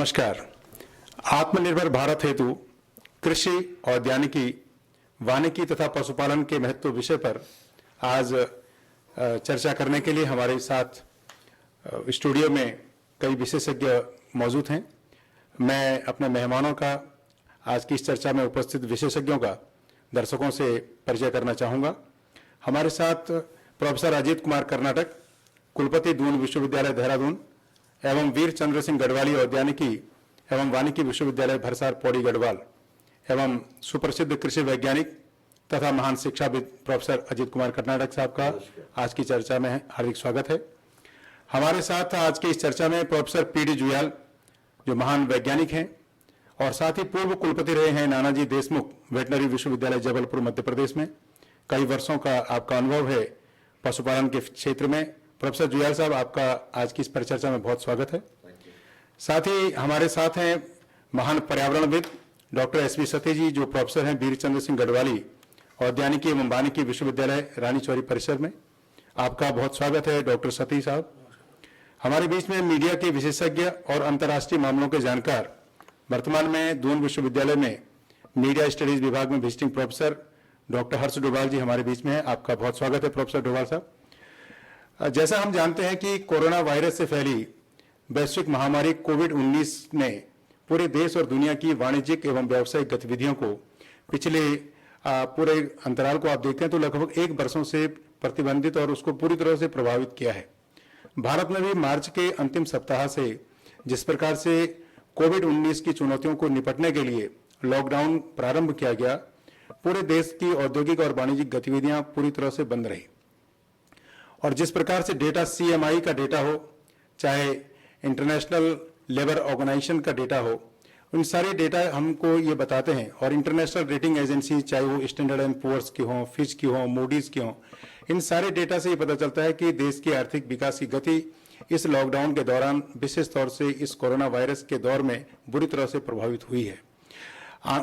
नमस्कार। आत्मनिर्भर भारत हेतु कृषि, औद्यानिकी, वानिकी तथा पशुपालन के महत्व विषय पर आज चर्चा करने के लिए हमारे साथ स्टूडियो में कई विशेषज्ञ मौजूद हैं। मैं अपने मेहमानों का, आज की इस चर्चा में उपस्थित विशेषज्ञों का दर्शकों से परिचय करना चाहूँगा। हमारे साथ प्रोफेसर अजीत कुमार कर्नाटक, कुलपति दून विश्वविद्यालय देहरादून एवं वीर चंद्र सिंह गढ़वाली औद्यानिकी एवं वानिकी विश्वविद्यालय भरसार पौड़ी गढ़वाल एवं सुप्रसिद्ध कृषि वैज्ञानिक तथा महान शिक्षाविद प्रोफेसर अजीत कुमार कर्नाटक साहब का आज की चर्चा में हार्दिक स्वागत है। हमारे साथ आज की इस चर्चा में प्रोफेसर पीडी जुयाल, जो महान वैज्ञानिक हैं और साथ ही पूर्व कुलपति रहे हैं नानाजी देशमुख वेटनरी विश्वविद्यालय जबलपुर मध्य प्रदेश में। कई वर्षों का आपका अनुभव है पशुपालन के क्षेत्र में। प्रोफेसर जुयाल साहब, आपका आज की इस परिचर्चा में बहुत स्वागत है। साथ ही हमारे साथ हैं महान पर्यावरणविद डॉक्टर एस वी सती जी, जो प्रोफेसर हैं वीर चंद्र सिंह गढ़वाली औद्यानिकी एवं वानिकी विश्वविद्यालय रानी चौरी परिसर में। आपका बहुत स्वागत है डॉक्टर सती साहब। हमारे बीच में मीडिया के विशेषज्ञ और अंतर्राष्ट्रीय मामलों के जानकार, वर्तमान में दून विश्वविद्यालय में मीडिया स्टडीज विभाग में विजिटिंग प्रोफेसर डॉक्टर हर्ष डोभाल जी हमारे बीच में है। आपका बहुत स्वागत है प्रोफेसर डोभाल साहब। जैसा हम जानते हैं कि कोरोना वायरस से फैली वैश्विक महामारी कोविड-19 ने पूरे देश और दुनिया की वाणिज्यिक एवं व्यावसायिक गतिविधियों को पिछले पूरे अंतराल को आप देखते हैं तो लगभग 1 वर्षों से प्रतिबंधित और उसको पूरी तरह से प्रभावित किया है। भारत में भी मार्च के अंतिम सप्ताह से जिस प्रकार से कोविड-19 की चुनौतियों को निपटने के लिए लॉकडाउन प्रारंभ किया गया, पूरे देश की औद्योगिक और वाणिज्यिक गतिविधियां पूरी तरह से बंद रही। और जिस प्रकार से डेटा CMI का डेटा हो, चाहे इंटरनेशनल लेबर ऑर्गेनाइजेशन का डेटा हो, उन सारे डेटा हमको ये बताते हैं। और इंटरनेशनल रेटिंग एजेंसी, चाहे वो स्टैंडर्ड एंड पुअर्स की हों, फिच की हों, मूडीज की हों, इन सारे डेटा से ये पता चलता है कि देश की आर्थिक विकास की गति इस लॉकडाउन के दौरान, विशेष तौर से इस कोरोना वायरस के दौर में बुरी तरह से प्रभावित हुई है।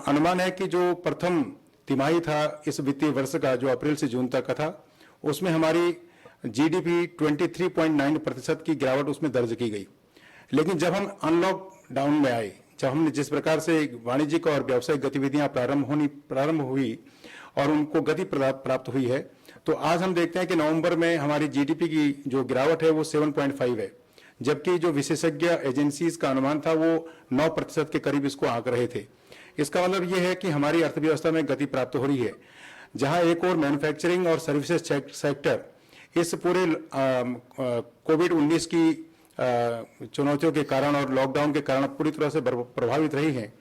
अनुमान है कि जो प्रथम तिमाही था इस वित्तीय वर्ष का, जो अप्रैल से जून तक का था, उसमें हमारी GDP 23.9% की गिरावट उसमें दर्ज की गई। लेकिन जब हम अनलॉक डाउन में आए, जब हमने जिस प्रकार से वाणिज्यिक और व्यावसायिक गतिविधियां प्रारंभ हुई और उनको गति प्राप्त हुई है, तो आज हम देखते हैं कि नवंबर में हमारी GDP की जो गिरावट है वो 7.5 है, जबकि जो विशेषज्ञ एजेंसीज का अनुमान था वो 9% के करीब इसको आंक रहे थे। इसका मतलब ये है कि हमारी अर्थव्यवस्था में गति प्राप्त हो रही है। जहां एक और मैन्युफैक्चरिंग और सर्विसेज सेक्टर इस पूरे कोविड-19 की चुनौतियों के कारण और लॉकडाउन के कारण पूरी तरह से प्रभावित रही है,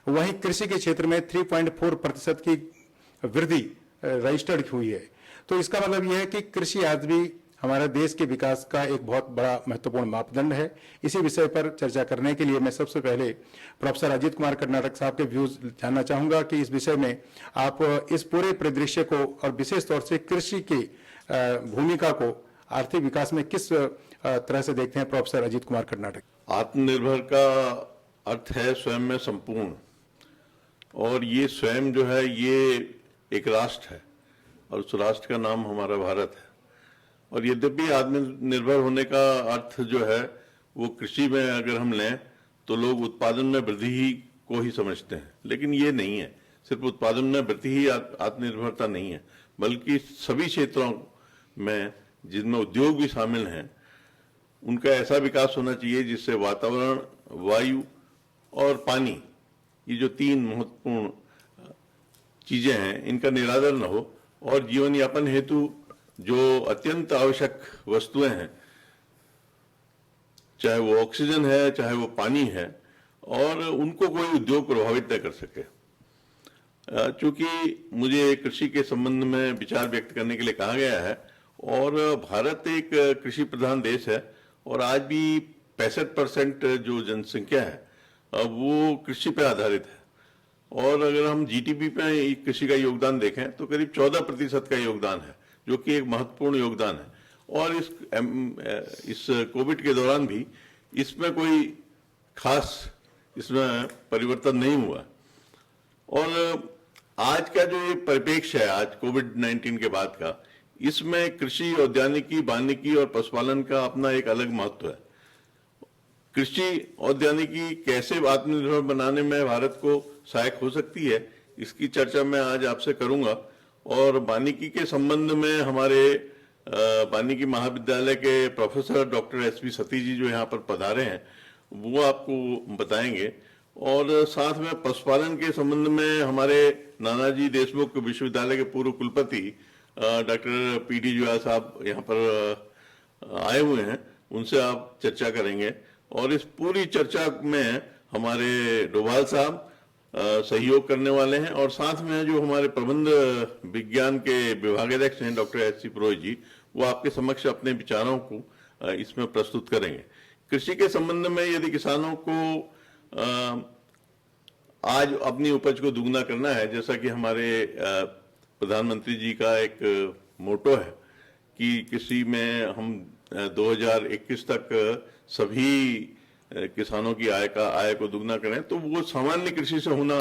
वहीं कृषि के क्षेत्र में 3.4% की वृद्धि रजिस्टर्ड हुई है। तो इसका मतलब यह है कि कृषि आज भी हमारे देश के विकास का एक बहुत बड़ा महत्वपूर्ण मापदंड है। इसी विषय पर चर्चा करने के लिए मैं सबसे पहले प्रोफेसर अजीत कुमार कर्नाटक साहब के व्यूज जानना चाहूंगा कि इस विषय में आप इस पूरे परिदृश्य को और विशेष तौर से कृषि की भूमिका को आर्थिक विकास में किस तरह से देखते हैं। प्रोफेसर अजीत कुमार कर्नाटक। आत्मनिर्भर का अर्थ है स्वयं में संपूर्ण, और ये स्वयं जो है ये एक राष्ट्र है और उस राष्ट्र का नाम हमारा भारत है। और यद्यपि आत्मनिर्भर होने का अर्थ जो है वो कृषि में अगर हम लें तो लोग उत्पादन में वृद्धि ही को ही समझते हैं, लेकिन ये नहीं है। सिर्फ उत्पादन में वृद्धि ही आत्मनिर्भरता नहीं है, बल्कि सभी क्षेत्रों में जिनमें उद्योग भी शामिल हैं उनका ऐसा विकास होना चाहिए जिससे वातावरण, वायु और पानी, ये जो 3 महत्वपूर्ण चीजें हैं, इनका निरादर न हो और जीवन यापन हेतु जो अत्यंत आवश्यक वस्तुएं हैं, चाहे वो ऑक्सीजन है, चाहे वो पानी है, और उनको कोई उद्योग प्रभावित न कर सके। चूंकि मुझे कृषि के संबंध में विचार व्यक्त करने के लिए कहा गया है और भारत एक कृषि प्रधान देश है और आज भी 65% जो जनसंख्या है वो कृषि पर आधारित है। और अगर हम GDP पे कृषि का योगदान देखें तो करीब 14% का योगदान है, जो कि एक महत्वपूर्ण योगदान है। और इस कोविड के दौरान भी इसमें कोई खास इसमें परिवर्तन नहीं हुआ। और आज का जो ये परिप्रेक्ष्य है, आज कोविड-19 के बाद का, इसमें कृषि, औद्यानिकी, वानिकी और पशुपालन का अपना एक अलग महत्व है। कृषि औद्यानिकी कैसे आत्मनिर्भर बनाने में भारत को सहायक हो सकती है, इसकी चर्चा मैं आज आपसे करूंगा। और वानिकी के संबंध में हमारे वानिकी महाविद्यालय के प्रोफेसर डॉक्टर एस.वी. सती जी जो यहाँ पर पधारे हैं, वो आपको बताएंगे। और साथ में पशुपालन के संबंध में हमारे नानाजी देशमुख विश्वविद्यालय के पूर्व कुलपति डॉक्टर पी.डी. जुयाल साहब यहाँ पर आए हुए हैं, उनसे आप चर्चा करेंगे। और इस पूरी चर्चा में हमारे डोभाल साहब सहयोग करने वाले हैं, और साथ में जो हमारे प्रबंध विज्ञान के विभागाध्यक्ष हैं डॉक्टर एच.सी. पुरोहित जी, वो आपके समक्ष अपने विचारों को इसमें प्रस्तुत करेंगे। कृषि के संबंध में यदि किसानों को आज अपनी उपज को दुगना करना है, जैसा कि हमारे प्रधानमंत्री जी का एक मोटो है कि कृषि में हम 2021 तक सभी किसानों की आय को दुगना करें, तो वो सामान्य कृषि से होना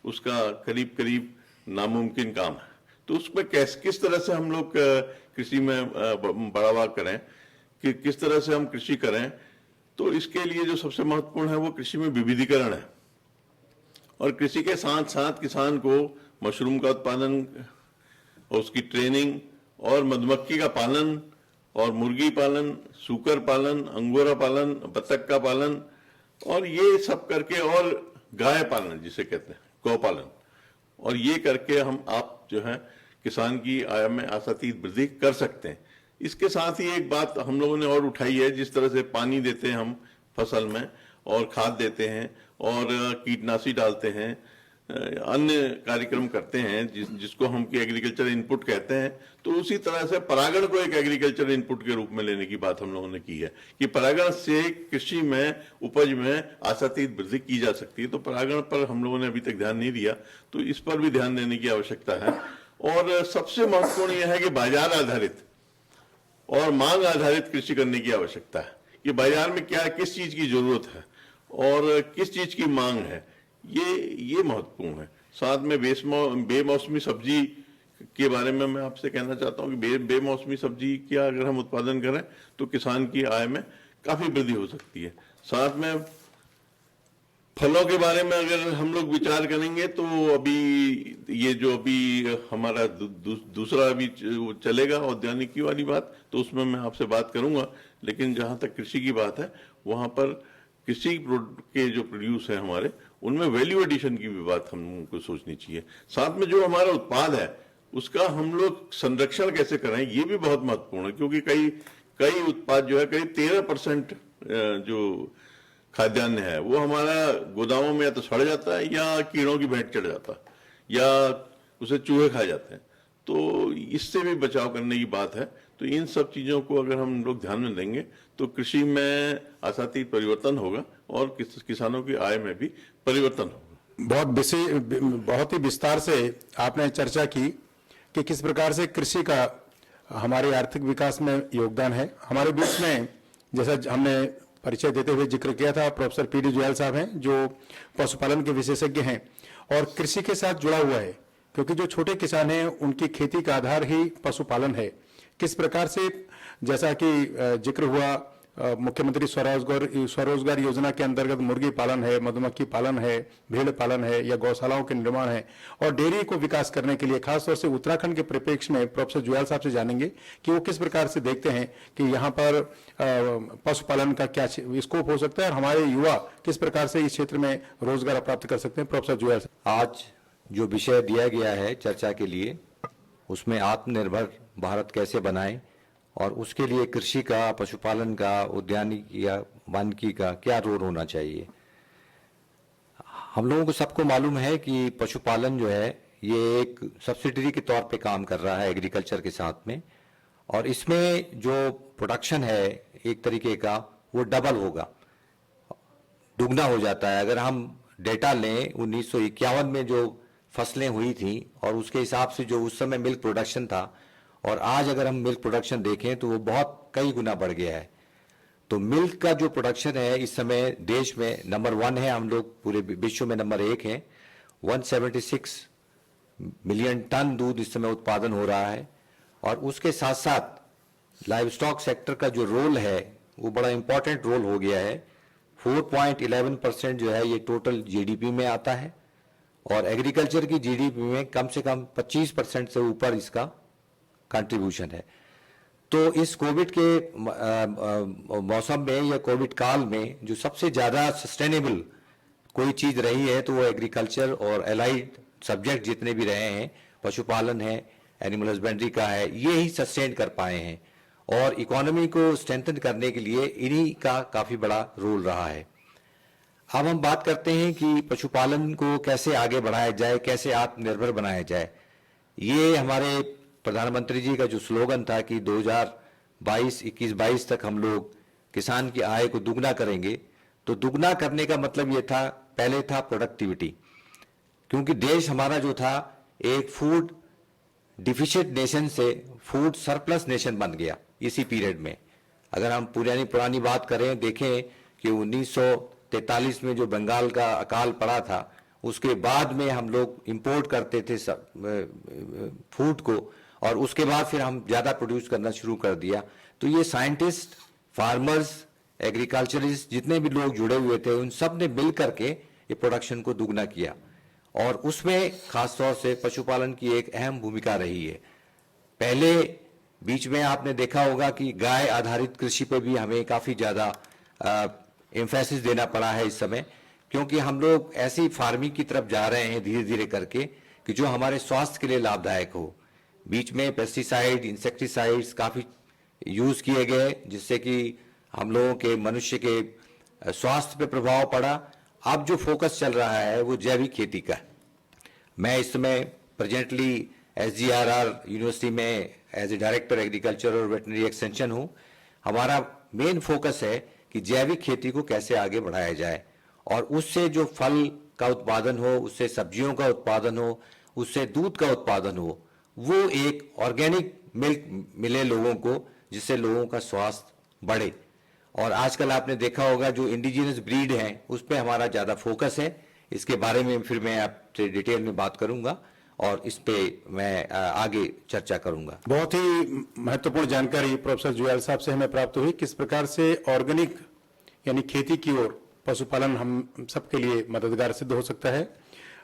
उसका करीब करीब नामुमकिन काम है। तो उसमें किस तरह से हम लोग कृषि में बढ़ावा करें, कि किस तरह से हम कृषि करें, तो इसके लिए जो सबसे महत्वपूर्ण है वो कृषि में विविधीकरण है। और कृषि के साथ साथ किसान को मशरूम का उत्पादन और उसकी ट्रेनिंग, और मधुमक्खी का पालन, और मुर्गी पालन, सूकर पालन, अंगोरा पालन, बतख का पालन, और ये सब करके, और गाय पालन जिसे कहते हैं गौ पालन, और ये करके आप जो है किसान की आय में आशातीत वृद्धि कर सकते हैं। इसके साथ ही एक बात हम लोगों ने और उठाई है, जिस तरह से पानी देते हैं हम फसल में, और खाद देते हैं, और कीटनाशी डालते हैं, अन्य कार्यक्रम करते हैं जिसको हम की एग्रीकल्चर इनपुट कहते हैं, तो उसी तरह से परागण को एक एग्रीकल्चर इनपुट के रूप में लेने की बात हम लोगों ने की है कि परागण से कृषि में उपज में आशातीत वृद्धि की जा सकती है। तो परागण पर हम लोगों ने अभी तक ध्यान नहीं दिया, तो इस पर भी ध्यान देने की आवश्यकता है। और सबसे महत्वपूर्ण यह है कि बाजार आधारित और मांग आधारित कृषि करने की आवश्यकता है कि बाजार में क्या किस चीज की जरूरत है और किस चीज की मांग है, ये महत्वपूर्ण है। साथ में बेमौसमी सब्जी के बारे में मैं आपसे कहना चाहता हूं कि बेमौसमी सब्जी का अगर हम उत्पादन करें तो किसान की आय में काफी वृद्धि हो सकती है। साथ में फलों के बारे में अगर हम लोग विचार करेंगे तो अभी ये जो अभी हमारा दूसरा अभी चलेगा औद्यानिकी वाली बात, तो उसमें मैं आपसे बात करूंगा। लेकिन जहां तक कृषि की बात है, वहां पर कृषि के जो प्रोड्यूस है हमारे, उनमें वैल्यू एडिशन की भी बात हमको सोचनी चाहिए। साथ में जो हमारा उत्पाद है उसका हम लोग संरक्षण कैसे करें, ये भी बहुत महत्वपूर्ण है, क्योंकि कई उत्पाद जो है करीब 13% जो खाद्यान्न है वो हमारा गोदामों में या तो सड़ जाता है या कीड़ों की भेंट चढ़ जाता है या उसे चूहे खा जाते हैं। तो इससे भी बचाव करने की बात है। तो इन सब चीजों को अगर हम लोग ध्यान में देंगे तो कृषि में आशातीत परिवर्तन होगा और किसानों की आय में भी परिवर्तन होगा। बहुत ही विस्तार से आपने चर्चा की कि किस प्रकार से कृषि का हमारे आर्थिक विकास में योगदान है। हमारे बीच में जैसा हमने परिचय देते हुए जिक्र किया था, प्रोफेसर पी.डी. जुयाल साहब हैं जो पशुपालन के विशेषज्ञ हैं और कृषि के साथ जुड़ा हुआ है, क्योंकि जो छोटे किसान हैं उनकी खेती का आधार ही पशुपालन है। किस प्रकार से, जैसा कि जिक्र हुआ, मुख्यमंत्री स्वरोजगार योजना के अंतर्गत मुर्गी पालन है, मधुमक्खी पालन है, भेड़ पालन है या गौशालाओं के निर्माण है, और डेयरी को विकास करने के लिए खासतौर से उत्तराखंड के परिप्रेक्ष्य में प्रोफेसर जुयाल साहब से जानेंगे कि वो किस प्रकार से देखते हैं कि यहाँ पर पशुपालन का क्या स्कोप हो सकता है और हमारे युवा किस प्रकार से इस क्षेत्र में रोजगार प्राप्त कर सकते हैं। प्रोफेसर जुयाल साहब, आज जो विषय दिया गया है चर्चा के लिए, उसमें आत्मनिर्भर भारत कैसे बनाएं और उसके लिए कृषि का, पशुपालन का, उद्यानिकी या वानिकी का क्या रोल होना चाहिए। हम लोगों को सबको मालूम है कि पशुपालन जो है ये एक सब्सिडरी के तौर पे काम कर रहा है एग्रीकल्चर के साथ में, और इसमें जो प्रोडक्शन है एक तरीके का वो डबल होगा, दुगना हो जाता है। अगर हम डेटा लें 1951 में जो फसलें हुई थी और उसके हिसाब से जो उस समय मिल्क प्रोडक्शन था, और आज अगर हम मिल्क प्रोडक्शन देखें तो वो बहुत कई गुना बढ़ गया है। तो मिल्क का जो प्रोडक्शन है इस समय देश में नंबर 1 है, हम लोग पूरे विश्व में नंबर 1 है। 176 मिलियन टन दूध इस समय उत्पादन हो रहा है, और उसके साथ साथ लाइव स्टॉक सेक्टर का जो रोल है वो बड़ा इंपॉर्टेंट रोल हो गया है। 4.11% जो है ये टोटल जीडीपी में आता है, और एग्रीकल्चर की जीडीपी में कम से कम 25% से ऊपर इसका कंट्रीब्यूशन है। तो इस कोविड के मौसम में या कोविड काल में जो सबसे ज़्यादा सस्टेनेबल कोई चीज़ रही है तो वो एग्रीकल्चर और एलाइड सब्जेक्ट जितने भी रहे हैं, पशुपालन है, एनिमल हस्बेंड्री का है, ये ही सस्टेन कर पाए हैं, और इकोनॉमी को स्ट्रेंथन करने के लिए इन्हीं का काफ़ी बड़ा रोल रहा है। अब हम बात करते हैं कि पशुपालन को कैसे आगे बढ़ाया जाए, कैसे आत्मनिर्भर बनाया जाए। ये हमारे प्रधानमंत्री जी का जो स्लोगन था कि 2021-22 तक हम लोग किसान की आय को दुगना करेंगे, तो दुगना करने का मतलब ये था, पहले था प्रोडक्टिविटी, क्योंकि देश हमारा जो था एक फूड डिफिशिएंट नेशन से फूड सरप्लस नेशन बन गया इसी पीरियड में। अगर हम पुरानी बात करें, देखें कि 1943 में जो बंगाल का अकाल पड़ा था, उसके बाद में हम लोग इंपोर्ट करते थे फूड को, और उसके बाद फिर हम ज़्यादा प्रोड्यूस करना शुरू कर दिया। तो ये साइंटिस्ट, फार्मर्स, एग्रीकल्चरिस्ट जितने भी लोग जुड़े हुए थे, उन सब ने मिल करके ये प्रोडक्शन को दुगना किया, और उसमें खासतौर से पशुपालन की एक अहम भूमिका रही है। पहले बीच में आपने देखा होगा कि गाय आधारित कृषि पे भी हमें काफ़ी ज़्यादा एम्फेसिस देना पड़ा है इस समय, क्योंकि हम लोग ऐसी फार्मिंग की तरफ जा रहे हैं धीरे धीरे करके कि जो हमारे स्वास्थ्य के लिए लाभदायक हो। बीच में पेस्टिसाइड, इंसेक्टिसाइड्स काफ़ी यूज़ किए गए, जिससे कि हम लोगों के मनुष्य के स्वास्थ्य पे प्रभाव पड़ा। अब जो फोकस चल रहा है वो जैविक खेती का है। मैं इस समय प्रेजेंटली SGRR यूनिवर्सिटी में एज ए डायरेक्टर एग्रीकल्चर और वेटनरी एक्सटेंशन हूँ। हमारा मेन फोकस है कि जैविक खेती को कैसे आगे बढ़ाया जाए, और उससे जो फल का उत्पादन हो, उससे सब्जियों का उत्पादन हो, उससे दूध का उत्पादन हो, वो एक ऑर्गेनिक मिल्क मिले लोगों को, जिससे लोगों का स्वास्थ्य बढ़े। और आजकल आपने देखा होगा जो इंडिजिनस ब्रीड हैं, उस पर हमारा ज़्यादा फोकस है। इसके बारे में फिर मैं आपसे डिटेल में बात करूंगा, और इस पे मैं आगे चर्चा करूंगा। बहुत ही महत्वपूर्ण जानकारी प्रोफेसर जुयाल साहब से हमें प्राप्त हुई, किस प्रकार से ऑर्गेनिक यानी खेती की ओर पशुपालन हम सबके लिए मददगार सिद्ध हो सकता है।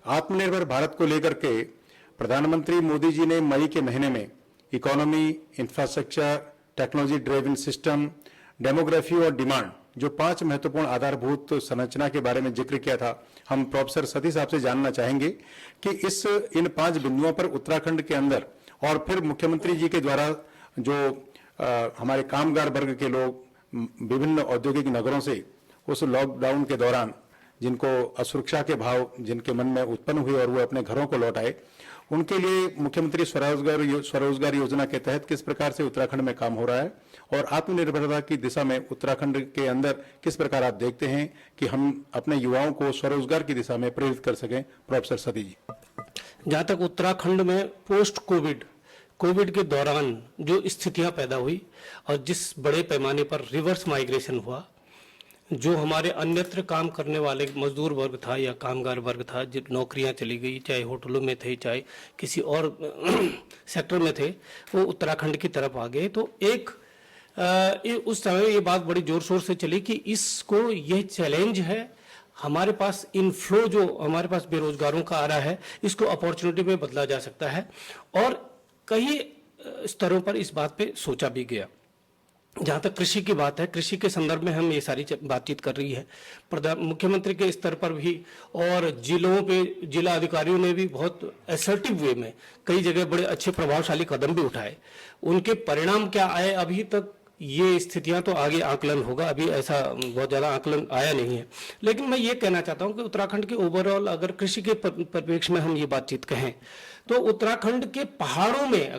आत्मनिर्भर भारत को लेकर के प्रधानमंत्री मोदी जी ने मई के महीने में economy, infrastructure, technology driven system, demography और डिमांड, जो 5 महत्वपूर्ण आधारभूत संरचना के बारे में जिक्र किया था। हम प्रोफेसर सती साहब से जानना चाहेंगे कि इन 5 बिंदुओं पर उत्तराखंड के अंदर, और फिर मुख्यमंत्री जी के द्वारा जो हमारे कामगार वर्ग के लोग विभिन्न औद्योगिक नगरों से उस लॉकडाउन के दौरान जिनको असुरक्षा के भाव जिनके मन में उत्पन्न हुए और वो अपने घरों को लौट आए, उनके लिए मुख्यमंत्री स्वरोजगार योजना के तहत किस प्रकार से उत्तराखंड में काम हो रहा है, और आत्मनिर्भरता की दिशा में उत्तराखंड के अंदर किस प्रकार आप देखते हैं कि हम अपने युवाओं को स्वरोजगार की दिशा में प्रेरित कर सकें। प्रोफेसर सती जी। जहाँ तक उत्तराखंड में पोस्ट कोविड के दौरान जो स्थितियां पैदा हुई और जिस बड़े पैमाने पर रिवर्स माइग्रेशन हुआ, जो हमारे अन्यत्र काम करने वाले मजदूर वर्ग था या कामगार वर्ग था, जो नौकरियां चली गई, चाहे होटलों में थे चाहे किसी और सेक्टर में थे, वो उत्तराखंड की तरफ आ गए। तो उस समय ये बात बड़ी जोर शोर से चली कि इसको ये चैलेंज है, हमारे पास इनफ्लो जो हमारे पास बेरोजगारों का आ रहा है, इसको अपॉर्चुनिटी में बदला जा सकता है। और कई स्तरों पर इस बात पे सोचा भी गया। जहाँ तक कृषि की बात है, कृषि के संदर्भ में हम ये सारी बातचीत कर रही है। मुख्यमंत्री के स्तर पर भी और जिला अधिकारियों ने भी बहुत असर्टिव वे में कई जगह बड़े अच्छे प्रभावशाली कदम भी उठाए। उनके परिणाम क्या आए अभी तक ये स्थितियां तो आगे आकलन होगा, अभी ऐसा बहुत ज़्यादा आकलन आया नहीं है। लेकिन मैं ये कहना चाहता हूं कि उत्तराखंड के ओवरऑल अगर कृषि के परिप्रेक्ष्य में हम ये बातचीत कहें तो उत्तराखंड के पहाड़ों में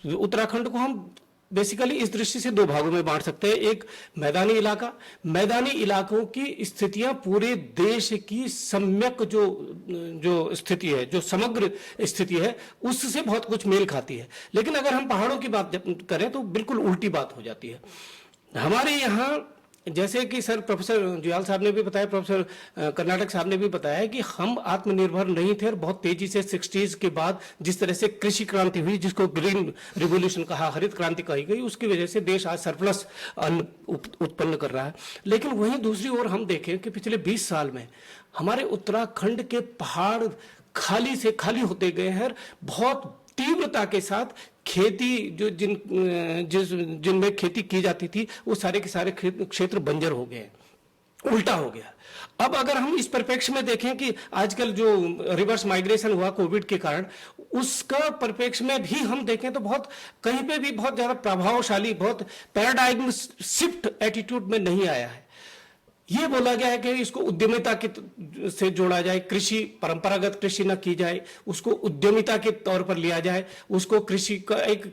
उत्तराखंड को हम बेसिकली इस दृष्टि से 2 भागों में बांट सकते हैं। एक मैदानी इलाका, मैदानी इलाकों की स्थितियां पूरे देश की सम्यक जो स्थिति है, जो समग्र स्थिति है, उससे बहुत कुछ मेल खाती है। लेकिन अगर हम पहाड़ों की बात करें तो बिल्कुल उल्टी बात हो जाती है। हमारे यहाँ जैसे कि सर प्रोफेसर जुयाल साहब ने भी बताया, प्रोफेसर कर्नाटक साहब ने भी बताया कि हम आत्मनिर्भर नहीं थे और बहुत तेजी से 60s के बाद जिस तरह से कृषि क्रांति हुई, जिसको ग्रीन रिवोल्यूशन कहा, हरित क्रांति कही गई, उसकी वजह से देश आज सरप्लस अन्न उत्पन्न कर रहा है। लेकिन वहीं दूसरी ओर हम देखें कि पिछले 20 साल में हमारे उत्तराखंड के पहाड़ खाली से खाली होते गए हैं। बहुत तीव्रता के साथ खेती जो जिनमें खेती की जाती थी वो सारे के सारे क्षेत्र बंजर हो गए, उल्टा हो गया। अब अगर हम इस परिप्रेक्ष्य में देखें कि आजकल जो रिवर्स माइग्रेशन हुआ कोविड के कारण, उसका परिप्रेक्ष्य में भी हम देखें तो बहुत कहीं पे भी बहुत ज्यादा प्रभावशाली, बहुत पैराडाइग्म शिफ्ट एटीट्यूड में नहीं आया है। ये बोला गया है कि इसको उद्यमिता से जोड़ा जाए, कृषि परंपरागत कृषि न की जाए, उसको उद्यमिता के तौर पर लिया जाए, उसको कृषि का एक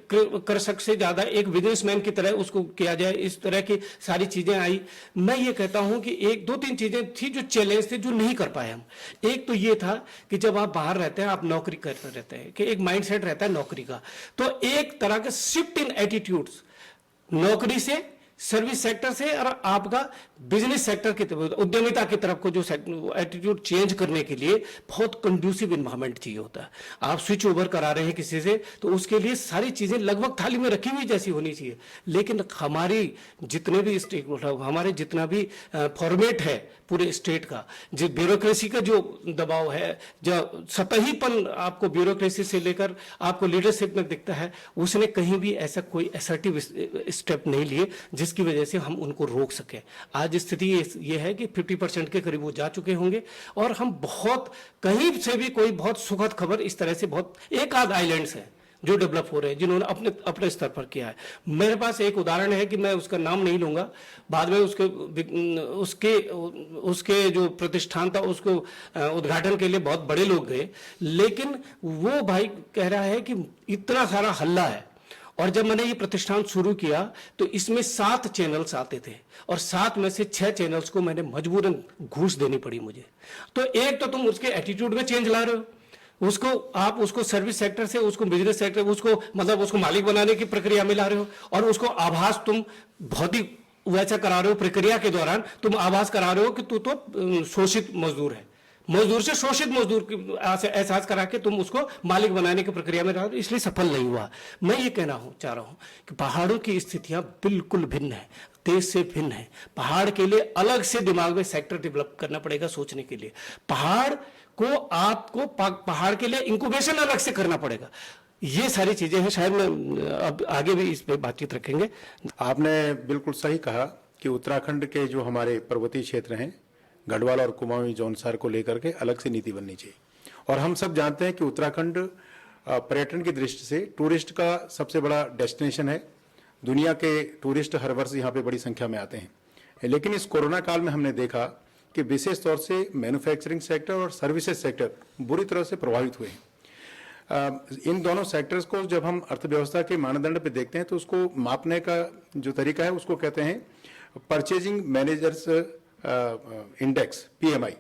कृषक से ज्यादा एक बिजनेसमैन की तरह उसको किया जाए। इस तरह की सारी चीजें आई। मैं ये कहता हूं कि एक दो तीन चीजें थी जो चैलेंज थे, जो नहीं कर पाए हम। एक तो ये था कि जब आप बाहर रहते हैं, आप नौकरी करते रहते हैं, कि एक माइंडसेट रहता है नौकरी का, तो एक तरह का शिफ्ट इन एटीट्यूड्स नौकरी से, सर्विस सेक्टर से और आपका बिजनेस सेक्टर की तरफ, उद्यमिता की तरफ को जो एटीट्यूड चेंज करने के लिए बहुत कंड्यूसिव इन्वायरमेंट चाहिए होता है। आप स्विच ओवर करा रहे हैं किसी से, तो उसके लिए सारी चीजें लगभग थाली में रखी हुई जैसी होनी चाहिए। लेकिन हमारी जितने भी स्टेट, हमारे जितना भी फॉर्मेट है पूरे स्टेट का, जो ब्यूरोक्रेसी का जो दबाव है, जो सतहीपन आपको ब्यूरोक्रेसी से लेकर आपको लीडरशिप में दिखता है, उसने कहीं भी ऐसा कोई असर्टिव स्टेप नहीं लिए जिसकी वजह से हम उनको रोक सके। आज स्थिति ये है कि 50% के करीब वो जा चुके होंगे और हम बहुत कहीं से भी कोई बहुत सुखद खबर इस तरह से बहुत एक आध आइलैंड्स हैं जो डेवलप हो रहे हैं, जिन्होंने अपने अपने स्तर पर किया है। मेरे पास एक उदाहरण है कि मैं उसका नाम नहीं लूंगा, बाद में उसके जो प्रतिष्ठान था उसको उद्घाटन के लिए बहुत बड़े लोग गए, लेकिन वो भाई कह रहा है कि इतना सारा हल्ला है। और जब मैंने ये प्रतिष्ठान शुरू किया तो इसमें 7 चैनल्स आते थे और 7 में से 6 चैनल्स को मैंने मजबूरन घूस देनी पड़ी मुझे। तो एक तो तुम उसके एटीट्यूड में चेंज ला रहे हो, उसको आप उसको सर्विस सेक्टर से उसको बिजनेस सेक्टर, उसको मतलब उसको मालिक बनाने की प्रक्रिया में ला रहे हो, और उसको आभास तुम भौतिक वैसा करा रहे हो, प्रक्रिया के दौरान तुम आभास करा रहे हो कि तू तो शोषित मजदूर है, मजदूर से शोषित मजदूर की एहसास करा के तुम उसको मालिक बनाने की प्रक्रिया में रहो, इसलिए सफल नहीं हुआ। मैं ये कहना चाह रहा हूं कि पहाड़ों की स्थितियां बिल्कुल भिन्न है, देश से भिन्न है। पहाड़ के लिए अलग से दिमाग में सेक्टर डेवलप करना पड़ेगा सोचने के लिए। पहाड़ को आपको पहाड़ के लिए इंक्यूबेशन अलग से करना पड़ेगा। ये सारी चीजें हैं, शायद मैं अब आगे भी इस पे बातचीत रखेंगे। आपने बिल्कुल सही कहा कि उत्तराखंड के जो हमारे पर्वतीय क्षेत्र हैं, गढ़वाल और कुमाऊं जौनसार को लेकर के अलग से नीति बननी चाहिए। और हम सब जानते हैं कि उत्तराखंड पर्यटन की दृष्टि से टूरिस्ट का सबसे बड़ा डेस्टिनेशन है। दुनिया के टूरिस्ट हर वर्ष यहाँ पे बड़ी संख्या में आते हैं। लेकिन इस कोरोना काल में हमने देखा कि विशेष तौर से मैन्युफैक्चरिंग सेक्टर और सर्विसेज सेक्टर बुरी तरह से प्रभावित हुए हैं। इन दोनों सेक्टर्स को जब हम अर्थव्यवस्था के मानदंड पे देखते हैं तो उसको मापने का जो तरीका है उसको कहते हैं परचेजिंग मैनेजर्स इंडेक्स, PMI।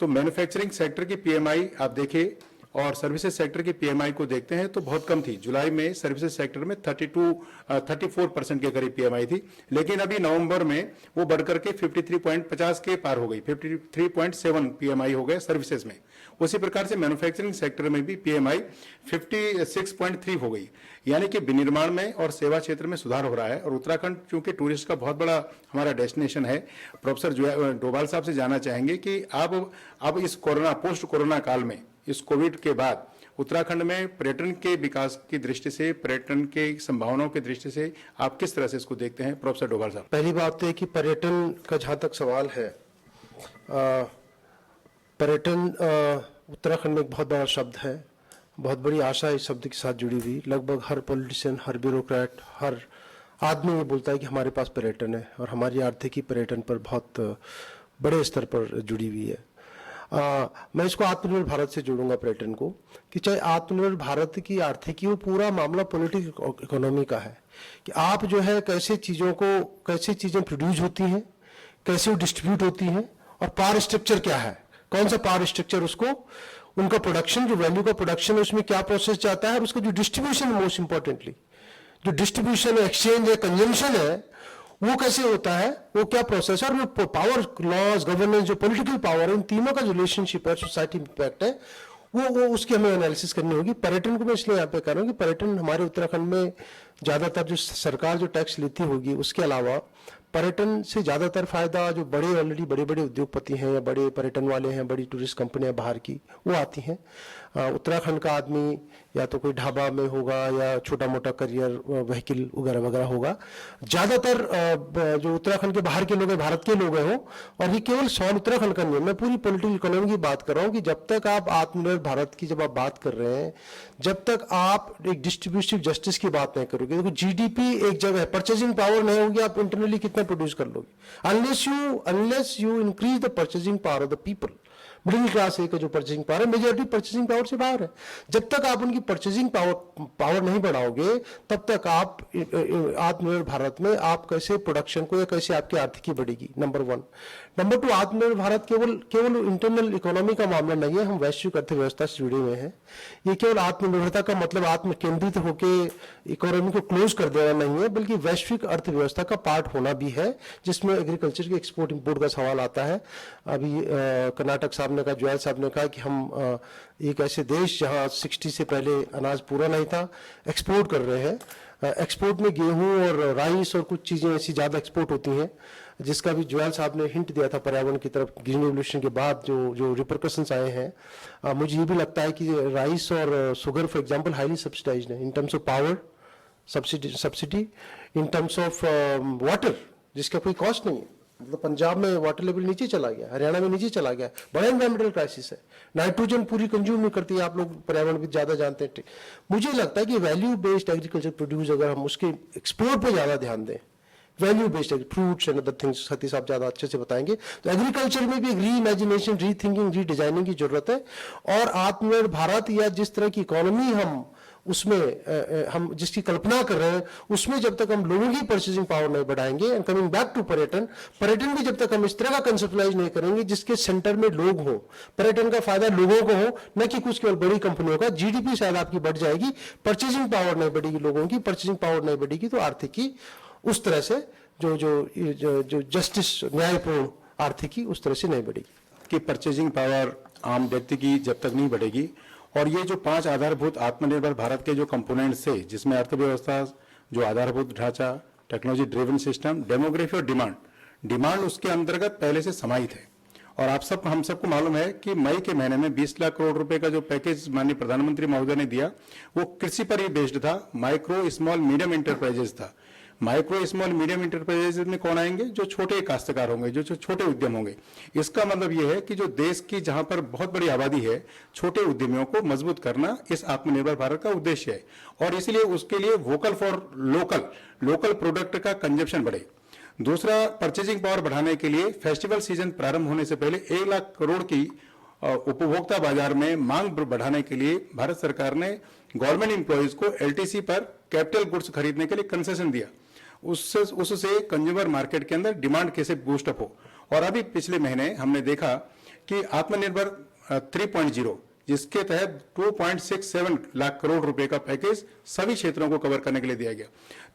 तो मैन्युफैक्चरिंग सेक्टर की PMI आप देखिए और सर्विसेज सेक्टर की PMI को देखते हैं तो बहुत कम थी। जुलाई में सर्विसेज सेक्टर में 34% के करीब PMI थी, लेकिन अभी नवंबर में वो बढ़कर के 53.50 के पार हो गई, 53.7 PMI हो गए सर्विसेज में। उसी प्रकार से मैन्युफैक्चरिंग सेक्टर में भी PMI 56.3 हो गई, यानी कि विनिर्माण में और सेवा क्षेत्र में सुधार हो रहा है। और उत्तराखंड चूंकि टूरिस्ट का बहुत बड़ा हमारा डेस्टिनेशन है, प्रोफेसर डोभाल साहब से जानना चाहेंगे कि अब इस कोरोना पोस्ट कोरोना काल में, इस कोविड के बाद उत्तराखंड में पर्यटन के विकास की दृष्टि से, पर्यटन के संभावनाओं की दृष्टि से आप किस तरह से इसको देखते हैं, प्रोफेसर डोभाल साहब? पहली बात तो है कि पर्यटन का जहाँ तक सवाल है, पर्यटन उत्तराखंड में एक बहुत बड़ा शब्द है, बहुत बड़ी आशा इस शब्द के साथ जुड़ी हुई। लगभग हर पॉलिटिशियन, हर ब्यूरोक्रेट, हर आदमी ये बोलता है कि हमारे पास पर्यटन है और हमारी आर्थिकी पर्यटन पर बहुत बड़े स्तर पर जुड़ी हुई है। मैं इसको आत्मनिर्भर भारत से जोड़ूंगा पर्यटन को, कि चाहे आत्मनिर्भर भारत की आर्थिकी, वो पूरा मामला पॉलिटिकल इकोनॉमी का है कि आप जो है कैसे चीजें प्रोड्यूस होती हैं, कैसे वो डिस्ट्रीब्यूट होती हैं, और पावर स्ट्रक्चर क्या है, कौन सा पावर स्ट्रक्चर, उसको उनका प्रोडक्शन, जो वैल्यू का प्रोडक्शन है उसमें क्या प्रोसेस जाता है, और उसका जो डिस्ट्रीब्यूशन है, मोस्ट इंपॉर्टेंटली जो डिस्ट्रीब्यूशन है, एक्सचेंज है, कंजम्पशन है, वो कैसे होता है, वो क्या प्रोसेस है, और वो पावर, लॉज, गवर्नेंस, जो पॉलिटिकल पावर है, इन तीनों का जो रिलेशनशिप है, सोसाइटी इम्पैक्ट है, वो उसकी हमें एनालिसिस करनी होगी। पर्यटन को मैं इसलिए यहाँ पे कर रहा हूँ कि पर्यटन हमारे उत्तराखंड में ज्यादातर जो सरकार जो टैक्स लेती होगी, उसके अलावा पर्यटन से ज्यादातर फायदा जो बड़े ऑलरेडी बड़े बड़े उद्योगपति हैं या बड़े पर्यटन वाले हैं, बड़ी टूरिस्ट कंपनियां बाहर की, वो आती हैं। उत्तराखंड का आदमी या तो कोई ढाबा में होगा या छोटा मोटा करियर व्हीकल वगैरह वगैरह होगा। ज्यादातर जो उत्तराखंड के बाहर के लोग हैं, भारत के लोग हैं, और ये केवल सवाल उत्तराखंड का नहीं है, मैं पूरी पॉलिटिकल इकोनॉमी की बात कर रहा हूँ कि जब तक आप आत्मनिर्भर भारत की जब आप बात कर रहे हैं, जब तक आप एक डिस्ट्रीब्यूटिव जस्टिस की बात नहीं करोगे, देखो जीडीपी एक जगह है, परचेजिंग पावर नहीं होगी, आप इंटरनली कितना प्रोड्यूस कर लोगे, unless you increase the purchasing power of the people. Middle class का जो परचेजिंग पावर है, मेजॉरिटी परचेजिंग पावर से बाहर है। जब तक आप उनकी परचेजिंग पावर नहीं बढ़ाओगे, तब तक आप आत्मनिर्भर भारत में आप कैसे प्रोडक्शन को या कैसे आपकी आर्थिकी बढ़ेगी, नंबर वन। नंबर टू, आत्मनिर्भर भारत केवल इंटरनल इकोनॉमी का मामला नहीं है, हम वैश्विक अर्थव्यवस्था से जुड़े हुए हैं। ये केवल आत्मनिर्भरता का मतलब आत्म केंद्रित होकर इकोनॉमी को क्लोज कर देना नहीं है, बल्कि वैश्विक अर्थव्यवस्था का पार्ट होना भी है, जिसमें एग्रीकल्चर के एक्सपोर्ट इंपोर्ट का सवाल आता है। अभी कर्नाटक साहब ने कहा, ज्वाल साहब ने कहा कि हम एक ऐसे देश जहां 60 से पहले अनाज पूरा नहीं था, एक्सपोर्ट कर रहे हैं। एक्सपोर्ट में गेहूं और राइस और कुछ चीजें ऐसी ज्यादा एक्सपोर्ट होती हैं, जिसका भी ज्वाल साहब ने हिंट दिया था पर्यावरण की तरफ। ग्रीन रेवोल्यूशन के बाद जो रिपरकशंस आए हैं, मुझे ये भी लगता है कि राइस और sugar for example highly subsidized है in terms of power subsidy, in terms of water जिसका कोई कॉस्ट नहीं है। मतलब पंजाब में वाटर लेवल नीचे चला गया, हरियाणा में नीचे चला गया, बड़ा एनवायरमेंटल क्राइसिस है। नाइट्रोजन पूरी कंज्यूम नहीं करती है, आप लोग पर्यावरण भी ज्यादा जानते हैं। मुझे लगता है कि वैल्यू बेस्ड एग्रीकल्चर प्रोड्यूस अगर हम उसके एक्सपोर्ट पे ज्यादा ध्यान दें, value based fruits and other things, Sati साहब ज्यादा अच्छे से बताएंगे, तो एग्रीकल्चर में भी एक री इमेजिनेशन, री थिंकिंग, री डिजाइनिंग की जरूरत है। और आत्मनिर्भर भारत या जिस तरह की इकोनॉमी हम उसमें हम जिसकी कल्पना कर रहे हैं, उसमें जब तक हम लोगों की परचेजिंग पावर नहीं बढ़ाएंगे, एंड कमिंग बैक टू पर्यटन भी जब तक हम इस तरह का कंसेप्टलाइज नहीं करेंगे जिसके सेंटर में लोग हो, पर्यटन का फायदा लोगों को हो, न कि कुछ केवल बड़ी कंपनियों का। जीडीपी शायद आपकी बढ़ जाएगी, परचेजिंग पावर नहीं बढ़ेगी, लोगों की परचेजिंग पावर नहीं बढ़ेगी, तो आर्थिकी उस तरह से जो जस्टिस, न्यायपूर्ण आर्थिकी उस तरह से नहीं बढ़ेगी। कि परचेजिंग पावर आम व्यक्ति की जब तक नहीं बढ़ेगी, और ये जो 5 आधारभूत आत्मनिर्भर भारत के जो कंपोनेंट्स थे, जिसमें अर्थव्यवस्था, जो आधारभूत ढांचा, टेक्नोलॉजी ड्रिवन सिस्टम, डेमोग्राफी और डिमांड उसके अंतर्गत पहले से समाहित है। और हम सबको मालूम है कि मई के महीने में 20 लाख करोड़ रुपए का जो पैकेज माननीय प्रधानमंत्री महोदय ने दिया, वो कृषि पर ही बेस्ड था, माइक्रो स्मॉल मीडियम इंटरप्राइजेस था। माइक्रो स्मॉल मीडियम इंटरप्राइजेज में कौन आएंगे? जो छोटे काश्तकार होंगे, जो छोटे उद्यम होंगे। इसका मतलब यह है कि जो देश की जहां पर बहुत बड़ी आबादी है, छोटे उद्यमियों को मजबूत करना इस आत्मनिर्भर भारत का उद्देश्य है। और इसलिए उसके लिए वोकल फॉर लोकल प्रोडक्ट का कंजप्शन बढ़े। दूसरा, परचेजिंग पावर बढ़ाने के लिए फेस्टिवल सीजन प्रारंभ होने से पहले 1 लाख करोड़ की उपभोक्ता बाजार में मांग बढ़ाने के लिए भारत सरकार ने गवर्नमेंट एम्प्लॉयज को एलटीसी पर कैपिटल गुड्स खरीदने के लिए कंसेशन दिया। उससे कंज्यूमर मार्केट के अंदर डिमांड कैसे बूस्ट अप हो। और अभी पिछले महीने हमने देखा कि आत्मनिर्भर 3.0, जिसके तहत 2.67 लाख करोड़ रुपए का पैकेज सभी क्षेत्रों को कवर करने के लिए दिया गया।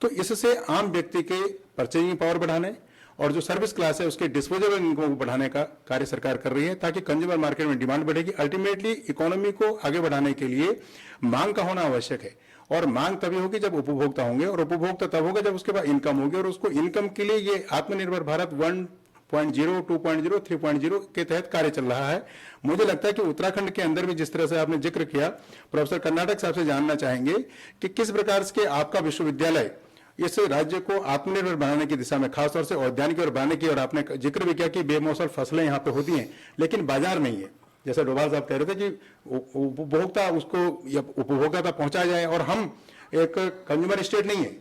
तो इससे आम व्यक्ति के परचेजिंग पावर बढ़ाने और जो सर्विस क्लास है उसके डिस्पोजेबल इनकम को बढ़ाने का कार्य सरकार कर रही है, ताकि कंज्यूमर मार्केट में डिमांड बढ़ेगी। अल्टीमेटली इकोनॉमी को आगे बढ़ाने के लिए मांग का होना आवश्यक है, और मांग तभी होगी जब उपभोक्ता होंगे, और उपभोक्ता तब होगा जब उसके पास इनकम होगी। और उसको इनकम के लिए ये आत्मनिर्भर भारत 1.0, 2.0, 3.0 के तहत कार्य चल रहा है। मुझे लगता है कि उत्तराखंड के अंदर भी जिस तरह से आपने जिक्र किया, प्रोफेसर कर्नाटक साहब से जानना चाहेंगे कि किस प्रकार से आपका विश्वविद्यालय इस राज्य को आत्मनिर्भर बनाने की दिशा में, खासतौर से औद्यानिक और बनाने की, और आपने जिक्र भी किया कि बेमौसम फसलें यहाँ पे होती हैं लेकिन बाजार नहीं है। जैसे डोभाल साहब कह रहे थे कि उपभोक्ता उसको या उपभोक्ता तक पहुंचाया जाए, और हम एक कंज्यूमर स्टेट नहीं है।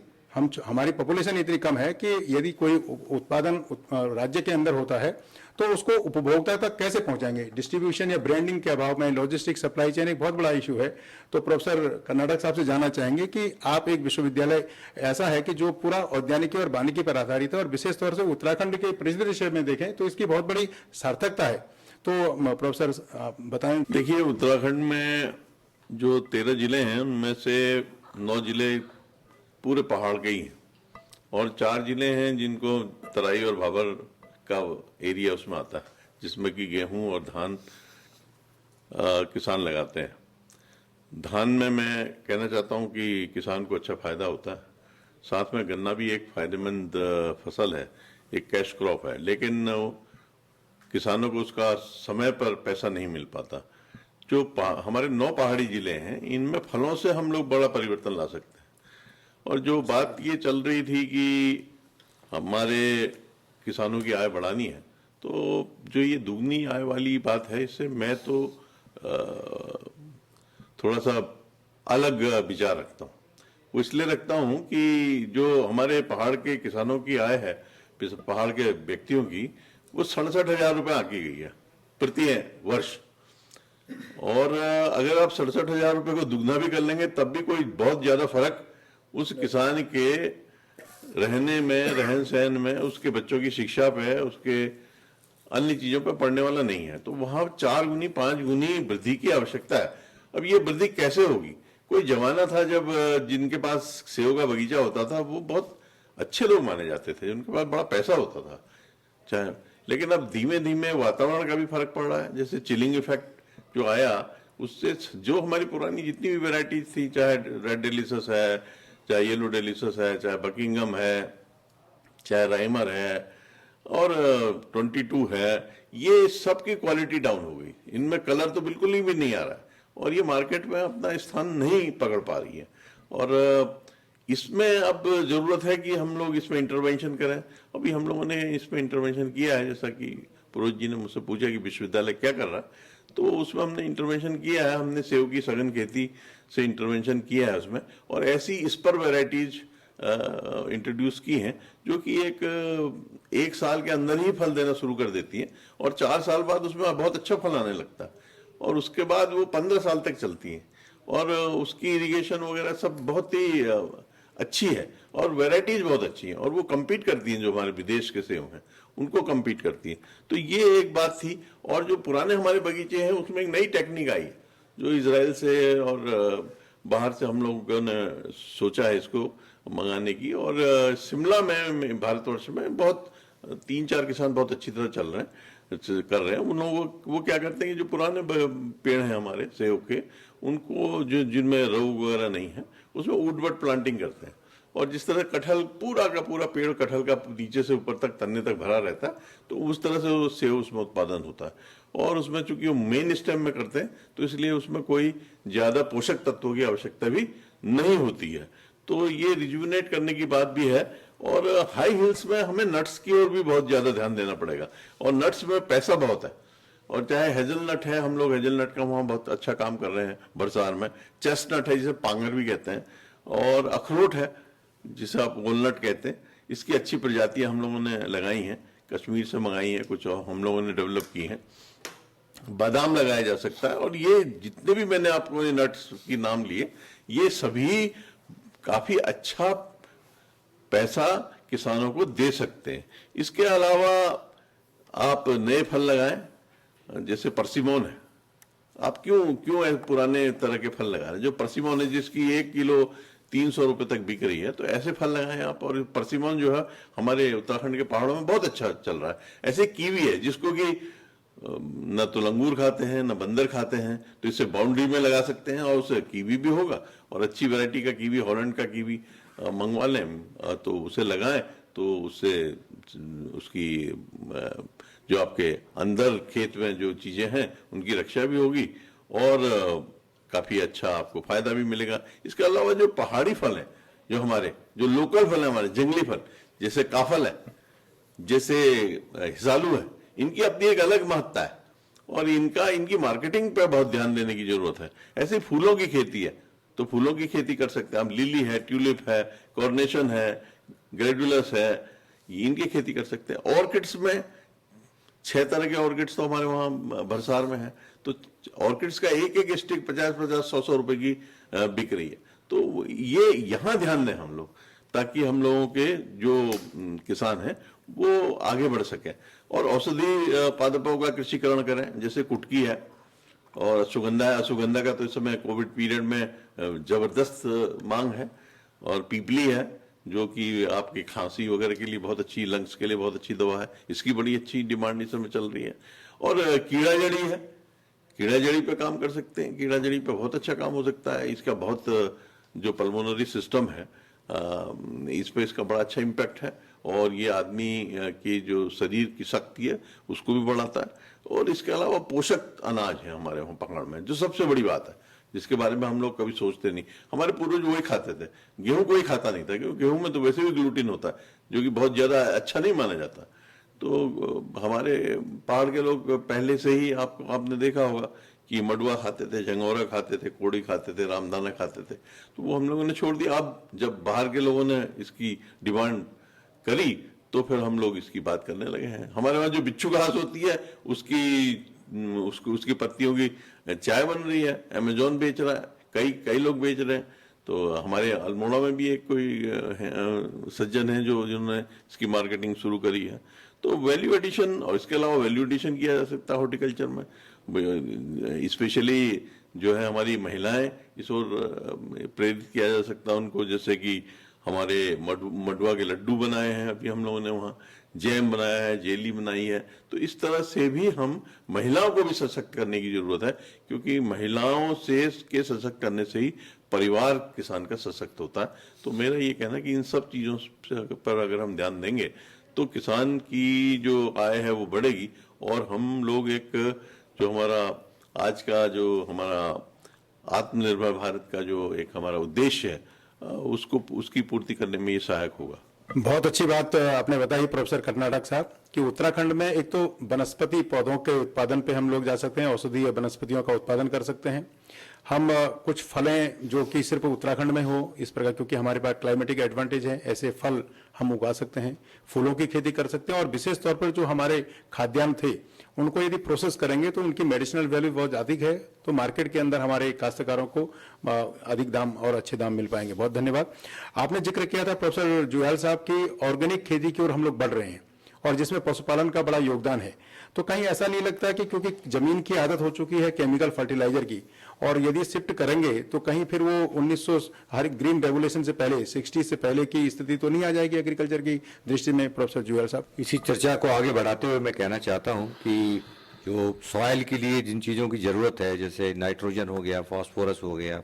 हमारी पॉपुलेशन इतनी कम है कि यदि कोई उत्पादन राज्य के अंदर होता है तो उसको उपभोक्ता तक कैसे पहुंचाएंगे? डिस्ट्रीब्यूशन या ब्रांडिंग के अभाव में लॉजिस्टिक सप्लाई चेन एक बहुत बड़ा इशू है। तो प्रोफेसर कर्नाटक साहब से जानना चाहेंगे कि आप एक विश्वविद्यालय ऐसा है कि जो पूरा औद्यानिकी और वानिकी पर आधारित है, और विशेष तौर से उत्तराखंड के परिदृश्य में देखें तो इसकी बहुत बड़ी सार्थकता है। तो प्रोफेसर आप बताएं। देखिए, उत्तराखंड में जो 13 जिले हैं उनमें से 9 जिले पूरे पहाड़ के ही हैं, और 4 जिले हैं जिनको तराई और भाबर का एरिया उसमें आता है, जिसमें कि गेहूं और धान किसान लगाते हैं। धान में मैं कहना चाहता हूं कि किसान को अच्छा फायदा होता है, साथ में गन्ना भी एक फायदेमंद फसल है, एक कैश क्रॉप है, लेकिन किसानों को उसका समय पर पैसा नहीं मिल पाता। जो हमारे 9 पहाड़ी जिले हैं, इनमें फलों से हम लोग बड़ा परिवर्तन ला सकते हैं। और जो बात ये चल रही थी कि हमारे किसानों की आय बढ़ानी है, तो जो ये दुगनी आय वाली बात है, इससे मैं तो थोड़ा सा अलग विचार रखता हूँ। वो इसलिए रखता हूँ कि जो हमारे पहाड़ के किसानों की आय है, पहाड़ के व्यक्तियों की, वो 67,000 रुपये आकी गई है प्रति वर्ष। और अगर आप 67,000 रुपये को दुगना भी कर लेंगे तब भी कोई बहुत ज्यादा फर्क उस किसान के रहने में, रहन सहन में, उसके बच्चों की शिक्षा पे, उसके अन्य चीजों पर पड़ने वाला नहीं है। तो वहां 4 गुनी 5 गुनी वृद्धि की आवश्यकता है। अब ये वृद्धि कैसे होगी? कोई जमाना था जब जिनके पास सेव का बगीचा होता था वो बहुत अच्छे लोग माने जाते थे, उनके पास बड़ा पैसा होता था चाहे। लेकिन अब धीमे धीमे वातावरण का भी फर्क पड़ रहा है, जैसे चिलिंग इफेक्ट जो आया, उससे जो हमारी पुरानी जितनी भी वेराइटीज थी, चाहे रेड डिलीशियस है, चाहे येलो डिलीशियस है, चाहे बकिंगम है, चाहे राइमर है और 22 है, ये सब की क्वालिटी डाउन हो गई। इनमें कलर तो बिल्कुल ही भी नहीं आ रहा है और ये मार्केट में अपना स्थान नहीं पकड़ पा रही है। और इसमें अब जरूरत है कि हम लोग इसमें इंटरवेंशन करें। अभी हम लोगों ने इसमें इंटरवेंशन किया है, जैसा कि पुरोहित जी ने मुझसे पूछा कि विश्वविद्यालय क्या कर रहा है, तो उसमें हमने इंटरवेंशन किया है। हमने सेव की सघन खेती से इंटरवेंशन किया है उसमें, और ऐसी स्पर वेराइटीज इंट्रोड्यूस की हैं जो कि एक साल के अंदर ही फल देना शुरू कर देती है और 4 साल बाद उसमें बहुत अच्छा फल आने लगता है और उसके बाद वो 15 साल तक चलती है और उसकी इरिगेशन वगैरह सब बहुत ही अच्छी है और वैरायटीज बहुत अच्छी हैं और वो कम्पीट करती हैं, जो हमारे विदेश के सेव हैं उनको कम्पीट करती हैं। तो ये एक बात थी। और जो पुराने हमारे बगीचे हैं उसमें एक नई टेक्निक आई जो इजराइल से और बाहर से हम लोगों ने सोचा है इसको मंगाने की, और शिमला में भारतवर्ष में बहुत 3-4 किसान बहुत अच्छी तरह कर रहे हैं। उन लोगों वो क्या करते हैं कि जो पुराने पेड़ हैं हमारे सेव के, उनको जो जिनमें रोग वगैरह नहीं है उसमें वुडवर्ड प्लांटिंग करते हैं। और जिस तरह कटहल पूरा का पूरा पेड़ कटहल का नीचे से ऊपर तक तन्ने तक भरा रहता है, तो उस तरह से वो सेव उसमें उत्पादन होता है। और उसमें चूंकि वो मेन स्टेम में करते हैं तो इसलिए उसमें कोई ज्यादा पोषक तत्वों की आवश्यकता भी नहीं होती है। तो ये रिजुविनेट करने की बात भी है। और हाई हिल्स में हमें नट्स की ओर भी बहुत ज्यादा ध्यान देना पड़ेगा और नट्स में पैसा बहुत है। और चाहे हेजलनट है, हम लोग हेजलनट का वहां बहुत अच्छा काम कर रहे हैं बरसार में। चेस्टनट है जिसे पांगर भी कहते हैं, और अखरोट है जिसे आप वॉलनट कहते हैं। इसकी अच्छी प्रजातियां हम लोगों ने लगाई हैं, कश्मीर से मंगाई हैं, कुछ और हम लोगों ने डेवलप की हैं। बादाम लगाया जा सकता है। और ये जितने भी मैंने आपको ये नट्स की नाम लिए, ये सभी काफी अच्छा पैसा किसानों को दे सकते हैं। इसके अलावा आप नए फल लगाएं, जैसे परसिमोन है। आप क्यों पुराने तरह के फल लगा रहे हैं? जो परसिमोन है जिसकी 1 किलो 300 रुपए तक बिक रही है, तो ऐसे फल लगाएं आप। और परसिमोन जो है हमारे उत्तराखंड के पहाड़ों में बहुत अच्छा चल रहा है। ऐसे कीवी है जिसको कि न तो लंगूर खाते हैं न बंदर खाते हैं, तो इसे बाउंड्री में लगा सकते हैं और उसे कीवी भी होगा। और अच्छी वैरायटी का कीवी, हॉलैंड का कीवी मंगवा लें तो उसे लगाएं, तो उससे उसकी जो आपके अंदर खेत में जो चीजें हैं उनकी रक्षा भी होगी और काफी अच्छा आपको फायदा भी मिलेगा। इसके अलावा जो पहाड़ी फल है, जो हमारे जो लोकल फल है, हमारे जंगली फल, जैसे काफल है, जैसे हिसालू है, इनकी अपनी एक अलग महत्ता है और इनकी मार्केटिंग पे बहुत ध्यान देने की जरूरत है। ऐसे फूलों की खेती है तो फूलों की खेती कर सकते हैं हम। लिली है, ट्यूलिप है, कॉर्नेशन है, ग्रेडुलस है, इनकी खेती कर सकते हैं। ऑर्किड्स में 6 तरह के ऑर्किड्स तो हमारे वहां भरसार में है, तो ऑर्किड्स का एक स्टिक 50-50, 100-100 रुपए की बिक रही है। तो ये यहां ध्यान दें हम लोग, ताकि हम लोगों के जो किसान हैं वो आगे बढ़ सके। और औषधि पादपों का कृषिकरण करें, जैसे कुटकी है और अश्वगंधा है। अश्वगंधा का तो इस समय कोविड पीरियड में जबरदस्त मांग है। और पीपली है जो कि आपकी खांसी वगैरह के लिए बहुत अच्छी, लंग्स के लिए बहुत अच्छी दवा है, इसकी बड़ी अच्छी डिमांड इस समय चल रही है। और कीड़ा जड़ी है, कीड़ा जड़ी पे काम कर सकते हैं, कीड़ा जड़ी पे बहुत अच्छा काम हो सकता है। इसका बहुत जो पल्मोनरी सिस्टम है इस पे इसका बड़ा अच्छा इम्पैक्ट है, और ये आदमी की जो शरीर की शक्ति है उसको भी बढ़ाता है। और इसके अलावा पोषक अनाज है हमारे वहाँ पहाड़ में, जो सबसे बड़ी बात है, जिसके बारे में हम लोग कभी सोचते नहीं। हमारे पूर्वज वही खाते थे, गेहूं कोई खाता नहीं था, क्योंकि गेहूं में तो वैसे भी ग्लूटीन होता है जो कि बहुत ज्यादा अच्छा नहीं माना जाता। तो हमारे पहाड़ के लोग पहले से ही आपने देखा होगा कि मडुआ खाते थे, झंगोरा खाते थे, कोड़ी खाते थे, रामदाना खाते थे। तो वो हम लोगों ने छोड़ दिया। अब जब बाहर के लोगों ने इसकी डिमांड करी तो फिर हम लोग इसकी बात करने लगे हैं। हमारे वहाँ जो बिच्छू घास होती है उसकी पत्तियों की चाय बन रही है, अमेजोन बेच रहा है, कई लोग बेच रहे हैं। तो हमारे अल्मोड़ा में भी एक कोई सज्जन है जिन्होंने इसकी मार्केटिंग शुरू करी है। तो वैल्यू एडिशन, और इसके अलावा वैल्यू एडिशन किया जा सकता है हॉर्टिकल्चर में, स्पेशली जो है हमारी महिलाएं इस ओर प्रेरित किया जा सकता है उनको। जैसे कि हमारे मडुआ के लड्डू बनाए हैं अभी हम लोगों ने, वहाँ जैम बनाया है, जेली बनाई है। तो इस तरह से भी हम महिलाओं को भी सशक्त करने की जरूरत है, क्योंकि महिलाओं के सशक्त करने से ही परिवार किसान का सशक्त होता है। तो मेरा ये कहना है कि इन सब चीजों पर अगर हम ध्यान देंगे तो किसान की जो आय है वो बढ़ेगी, और हम लोग एक जो हमारा आज का जो हमारा आत्मनिर्भर भारत का जो एक हमारा उद्देश्य है उसकी पूर्ति करने में ये सहायक होगा। बहुत अच्छी बात आपने बताई प्रोफेसर कर्नाटक साहब कि उत्तराखंड में एक तो वनस्पति पौधों के उत्पादन पे हम लोग जा सकते हैं, औषधीय वनस्पतियों का उत्पादन कर सकते हैं। हम कुछ फलें जो कि सिर्फ उत्तराखंड में हो इस प्रकार, क्योंकि हमारे पास क्लाइमेटिक एडवांटेज है, ऐसे फल हम उगा सकते हैं, फूलों की खेती कर सकते हैं। और विशेष तौर पर जो हमारे खाद्यान्न थे उनको यदि प्रोसेस करेंगे तो उनकी मेडिसिनल वैल्यू बहुत अधिक है, तो मार्केट के अंदर हमारे काश्तकारों को अधिक दाम और अच्छे दाम मिल पाएंगे। बहुत धन्यवाद। आपने जिक्र किया था प्रोफेसर जुयाल साहब की ऑर्गेनिक खेती की ओर हम लोग बढ़ रहे हैं और जिसमें पशुपालन का बड़ा योगदान है। तो कहीं ऐसा नहीं लगता कि क्योंकि जमीन की आदत हो चुकी है केमिकल फर्टिलाइजर की, और यदि शिफ्ट करेंगे तो कहीं फिर वो 1900 हर ग्रीन रेगुलेशन से पहले 60 से पहले की स्थिति तो नहीं आ जाएगी एग्रीकल्चर की दृष्टि में? प्रोफेसर जुयाल साहब, इसी चर्चा को आगे बढ़ाते हुए मैं कहना चाहता हूं कि जो सॉइल के लिए जिन चीज़ों की ज़रूरत है, जैसे नाइट्रोजन हो गया, फास्फोरस हो गया,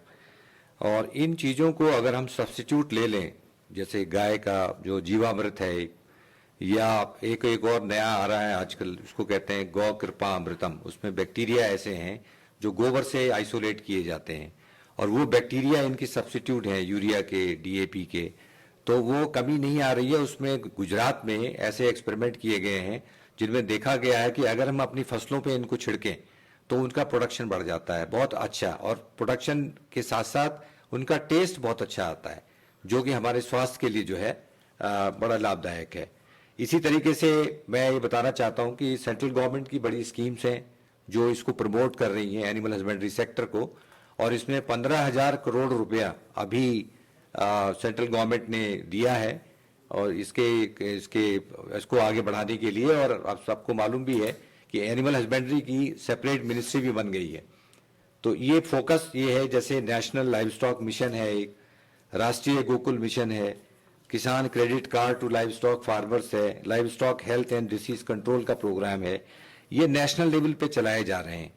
और इन चीज़ों को अगर हम सब्स्टिट्यूट ले लें, जैसे गाय का जो जीवामृत है, या एक और नया आ रहा है आजकल, उसको कहते हैं गौ कृपा अमृतम, उसमें बैक्टीरिया ऐसे हैं जो गोबर से आइसोलेट किए जाते हैं, और वो बैक्टीरिया इनकी सब्स्टिट्यूट हैं यूरिया के, डीएपी के। तो वो कमी नहीं आ रही है उसमें। गुजरात में ऐसे एक्सपेरिमेंट किए गए हैं जिनमें देखा गया है कि अगर हम अपनी फसलों पे इनको छिड़कें तो उनका प्रोडक्शन बढ़ जाता है बहुत अच्छा, और प्रोडक्शन के साथ साथ उनका टेस्ट बहुत अच्छा आता है, जो कि हमारे स्वास्थ्य के लिए जो है बड़ा लाभदायक है। इसी तरीके से मैं ये बताना चाहता हूँ कि सेंट्रल गवर्नमेंट की बड़ी स्कीम्स हैं जो इसको प्रमोट कर रही हैं एनिमल हस्बेंड्री सेक्टर को, और इसमें 15,000 करोड़ रुपया अभी सेंट्रल गवर्नमेंट ने दिया है और इसको आगे बढ़ाने के लिए। और आप सबको मालूम भी है कि एनिमल हस्बेंड्री की सेपरेट मिनिस्ट्री भी बन गई है। तो ये फोकस ये है, जैसे नेशनल लाइव स्टॉक मिशन है, एक राष्ट्रीय गोकुल मिशन है, किसान credit card to livestock farmers है, livestock health and disease control का प्रोग्राम है। ये नेशनल लेवल पे चलाए जा रहे हैं,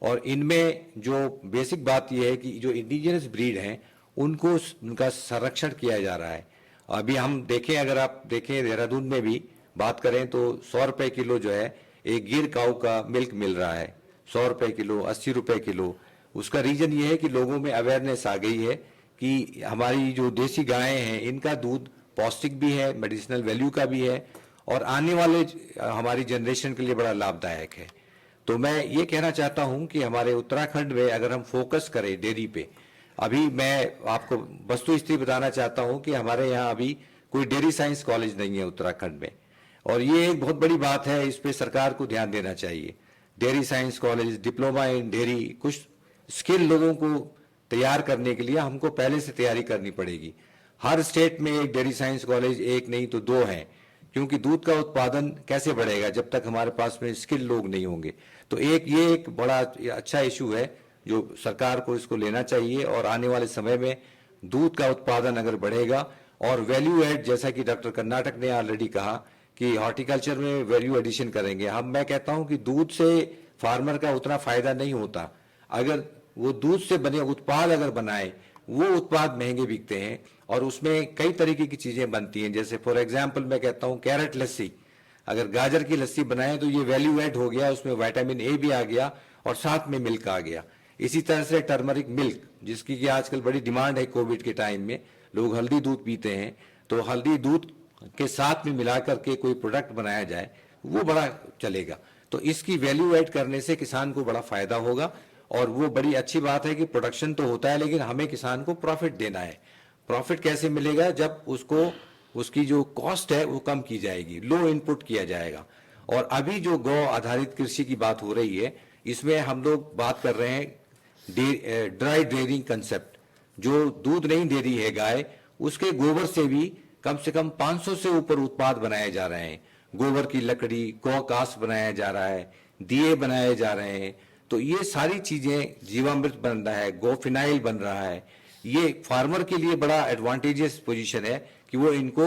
और इनमें जो बेसिक बात यह है कि जो इंडिजिनस ब्रीड हैं उनका संरक्षण किया जा रहा है। अभी हम देखें, अगर आप देखें देहरादून में भी बात करें तो 100 रुपए किलो जो है एक गिर काऊ का मिल्क मिल रहा है, 100 रुपए किलो, 80 रुपए किलो। उसका रीजन ये है कि लोगों में अवेयरनेस आ गई है कि हमारी जो देसी गायें हैं इनका दूध पौष्टिक भी है, मेडिसिनल वैल्यू का भी है, और आने वाले हमारी जनरेशन के लिए बड़ा लाभदायक है। तो मैं ये कहना चाहता हूं कि हमारे उत्तराखंड में अगर हम फोकस करें डेयरी पे, अभी मैं आपको वस्तुस्थिति बताना चाहता हूं कि हमारे यहाँ अभी कोई डेयरी साइंस कॉलेज नहीं है उत्तराखंड में, और ये एक बहुत बड़ी बात है, इस पे सरकार को ध्यान देना चाहिए। Dairy science college, diploma in dairy, कुछ स्किल लोगों को तैयार करने के लिए हमको पहले से तैयारी करनी पड़ेगी। हर स्टेट में एक डेयरी साइंस कॉलेज, एक नहीं तो 2 हैं, क्योंकि दूध का उत्पादन कैसे बढ़ेगा जब तक हमारे पास में स्किल लोग नहीं होंगे। तो ये एक बड़ा अच्छा इशू है जो सरकार को इसको लेना चाहिए, और आने वाले समय में दूध का उत्पादन अगर बढ़ेगा और वैल्यू एड, जैसा कि डॉक्टर कर्नाटक ने ऑलरेडी कहा कि हॉर्टिकल्चर में वैल्यू एडिशन करेंगे हम। मैं कहता हूं कि दूध से फार्मर का उतना फायदा नहीं होता। अगर वो दूध से बने उत्पाद अगर बनाए, वो उत्पाद महंगे बिकते हैं और उसमें कई तरीके की चीजें बनती हैं। जैसे फॉर एग्जांपल मैं कहता हूं कैरेट लस्सी, अगर गाजर की लस्सी बनाए तो ये वैल्यू एड हो गया, उसमें विटामिन ए भी आ गया और साथ में मिल्क आ गया। इसी तरह से टर्मरिक मिल्क, जिसकी कि आजकल बड़ी डिमांड है कोविड के टाइम में, लोग हल्दी दूध पीते हैं, तो हल्दी दूध के साथ में मिला करके कोई प्रोडक्ट बनाया जाए, वो बड़ा चलेगा। तो इसकी वैल्यू ऐड करने से किसान को बड़ा फायदा होगा और वो बड़ी अच्छी बात है कि प्रोडक्शन तो होता है, लेकिन हमें किसान को प्रॉफिट देना है। प्रॉफिट कैसे मिलेगा? जब उसको उसकी जो कॉस्ट है वो कम की जाएगी, लो इनपुट किया जाएगा। और अभी जो गौ आधारित कृषि की बात हो रही है, इसमें हम लोग बात कर रहे हैं ड्राई डेयरिंग कंसेप्ट। जो दूध नहीं दे रही है गाय, उसके गोबर से भी कम से कम 500 से ऊपर उत्पाद बनाए जा रहे हैं। गोबर की लकड़ी, गौ कास्ट बनाया जा रहा है, दिए बनाए जा रहे हैं। तो ये सारी चीजें, जीवामृत बन रहा है, गो फिनाइल बन रहा है। ये फार्मर के लिए बड़ा एडवांटेजियस पोजीशन है कि वो इनको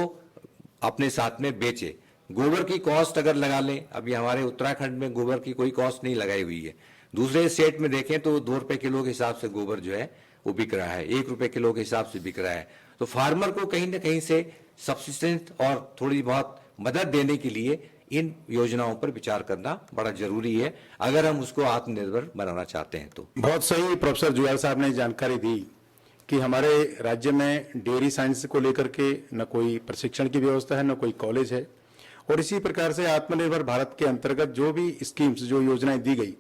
अपने साथ में बेचे। गोबर की कॉस्ट अगर लगा लें, अभी हमारे उत्तराखंड में गोबर की कोई कॉस्ट नहीं लगाई हुई है। दूसरे स्टेट में देखें तो 2 रुपए किलो के हिसाब से गोबर जो है वो बिक रहा है, 1 रुपए किलो के हिसाब से बिक रहा है। तो फार्मर को कहीं ना कहीं से सब्सिस्टेंस और थोड़ी बहुत मदद देने के लिए इन योजनाओं पर विचार करना बड़ा जरूरी है, अगर हम उसको आत्मनिर्भर बनाना चाहते हैं तो। बहुत सही प्रोफेसर जुयाल साहब ने जानकारी दी कि हमारे राज्य में डेयरी साइंस को लेकर के न कोई प्रशिक्षण की व्यवस्था है, न कोई कॉलेज है। और इसी प्रकार से आत्मनिर्भर भारत के अंतर्गत जो भी स्कीम्स, जो योजनाएं दी गई,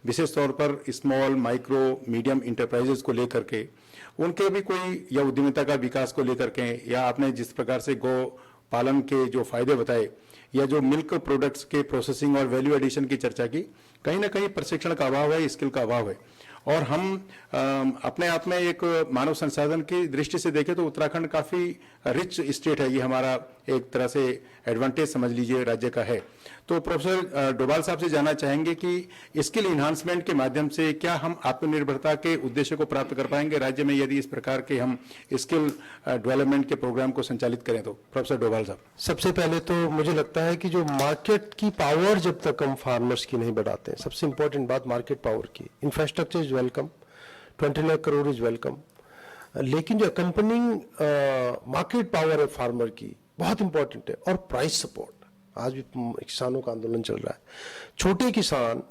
विशेष तौर पर स्मॉल, माइक्रो, मीडियम इंटरप्राइजेस को लेकर के, उनके भी कोई, या उद्यमिता का विकास को लेकर के, या आपने जिस प्रकार से गौ पालन के जो फायदे बताए, या जो मिल्क प्रोडक्ट्स के प्रोसेसिंग और वैल्यू एडिशन की चर्चा की, कहीं ना कहीं प्रशिक्षण का अभाव है, स्किल का अभाव है। और हम अपने आप में एक मानव संसाधन की दृष्टि से देखें तो उत्तराखंड काफी रिच स्टेट है। ये हमारा एक तरह से एडवांटेज समझ लीजिए राज्य का है। तो प्रोफेसर डोभाल साहब से जानना चाहेंगे कि स्किल इन्हांसमेंट के माध्यम से क्या हम आत्मनिर्भरता के उद्देश्य को प्राप्त कर पाएंगे राज्य में, यदि इस प्रकार के हम स्किल डेवलपमेंट के प्रोग्राम को संचालित करें तो? प्रोफेसर डोभाल साहब। सबसे पहले तो मुझे लगता है कि जो मार्केट की पावर जब तक हम फार्मर्स की नहीं बढ़ाते हैं, सबसे इंपॉर्टेंट बात मार्केट पावर की, infrastructure is welcome, 20 lakh crore is welcome, लेकिन जो अकम्पनिंग मार्केट पावर है फार्मर की बहुत इंपॉर्टेंट है। और प्राइस सपोर्ट, आज भी किसानों का आंदोलन चल रहा है। छोटे किसान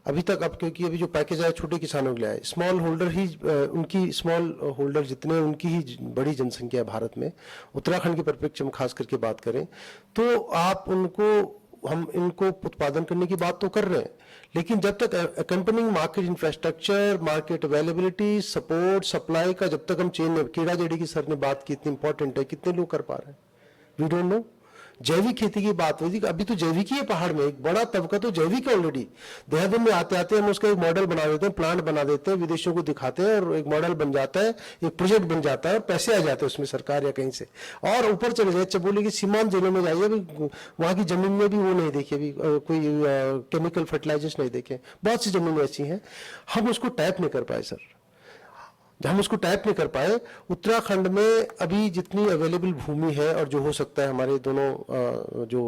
अभी तक, अब क्योंकि अभी जो पैकेज आया छोटे किसानों के लिए आया, स्मॉल होल्डर ही उनकी स्मॉल होल्डर जितने, उनकी ही बड़ी जनसंख्या है भारत में। उत्तराखंड के परिप्रेक्ष्य में खास करके बात करें तो आप उनको, हम इनको उत्पादन करने की बात तो कर रहे हैं, लेकिन जब तक accompanying market infrastructure, market availability, support, supply का जब तक हम चेन में, कीड़ा जड़ी की सर ने बात की, इतनी इंपॉर्टेंट है, कितने लोग कर पा रहे हैं? We don't know. जैविक खेती की बात हुई थी, अभी तो जैविक ही है पहाड़ में, एक बड़ा तबका तो जैविक है ऑलरेडी। देहरादून में आते आते हम उसका एक मॉडल बना देते हैं, प्लांट बना देते हैं, विदेशियों को दिखाते हैं और एक मॉडल बन जाता है, एक प्रोजेक्ट बन जाता है और पैसे आ जाते हैं उसमें सरकार या कहीं से। और ऊपर चले जाए, चबोली की सीमांत जिलों में जाइए, अभी वहां की जमीन में भी वो नहीं देखे, अभी कोई केमिकल फर्टिलाइजर्स नहीं देखे, बहुत सी जमीन ऐसी हैं। हम उसको टैप नहीं कर पाए सर, हम उसको टैप नहीं कर पाए। उत्तराखंड में अभी जितनी अवेलेबल भूमि है, और जो हो सकता है, हमारे दोनों जो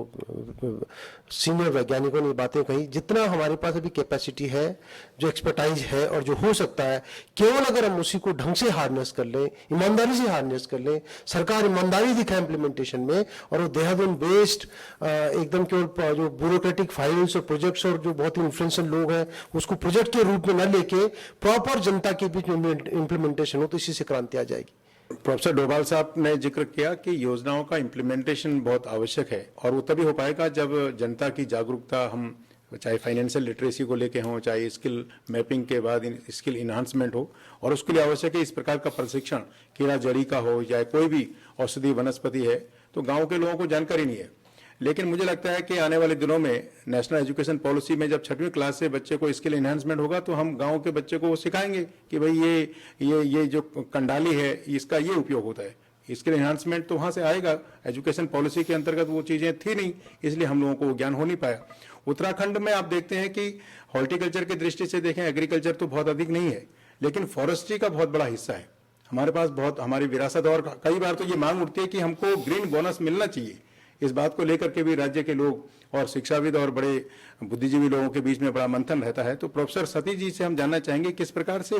सीनियर वैज्ञानिकों ने बातें कही, जितना हमारे पास अभी कैपेसिटी है, जो एक्सपर्टाइज है और जो हो सकता है, केवल अगर हम उसी को ढंग से हार्नेस कर लें, ईमानदारी से हार्नेस कर लें, सरकार ईमानदारी दिखाए इम्प्लीमेंटेशन में, और वो देहरादून बेस्ड एकदम केवल जो ब्यूरोक्रेटिक फाइल्स और प्रोजेक्ट्स और जो बहुत ही इन्फ्लुएंशियल लोग हैं उसको प्रोजेक्ट के रूप में न लेके प्रॉपर जनता के बीच में इम्प्लीमेंटेशन हो, तो इसी से क्रांति आ जाएगी। प्रोफेसर डोभाल साहब ने जिक्र किया कि योजनाओं का इम्प्लीमेंटेशन बहुत आवश्यक है, और वो तभी हो पाएगा जब जनता की जागरूकता, हम चाहे फाइनेंशियल लिटरेसी को लेके हों, चाहे स्किल मैपिंग के बाद स्किल इन्हांसमेंट हो, और उसके लिए आवश्यक है इस प्रकार का प्रशिक्षण, कीड़ा जड़ी का हो या कोई भी औषधि वनस्पति है, तो गांव के लोगों को जानकारी नहीं है। लेकिन मुझे लगता है कि आने वाले दिनों में नेशनल एजुकेशन पॉलिसी में जब 6वीं क्लास से बच्चे को स्किल एनहांसमेंट होगा, तो हम गांव के बच्चे को सिखाएंगे कि भाई ये जो कंडाली है, इसका ये उपयोग होता है। स्किल एनहांसमेंट तो वहाँ से आएगा, एजुकेशन पॉलिसी के अंतर्गत वो चीज़ें थी नहीं, इसलिए हम लोगों को ज्ञान हो नहीं पाया। उत्तराखंड में आप देखते हैं कि हॉर्टिकल्चर की दृष्टि से देखें, एग्रीकल्चर तो बहुत अधिक नहीं है, लेकिन फॉरेस्ट्री का बहुत बड़ा हिस्सा है। हमारे पास बहुत हमारी विरासत, और कई बार तो ये मांग उठती है कि हमको ग्रीन बोनस मिलना चाहिए। इस बात को लेकर के भी राज्य के लोग और शिक्षाविद और बड़े बुद्धिजीवी लोगों के बीच में बड़ा मंथन रहता है। तो प्रोफेसर सती जी से हम जानना चाहेंगे किस प्रकार से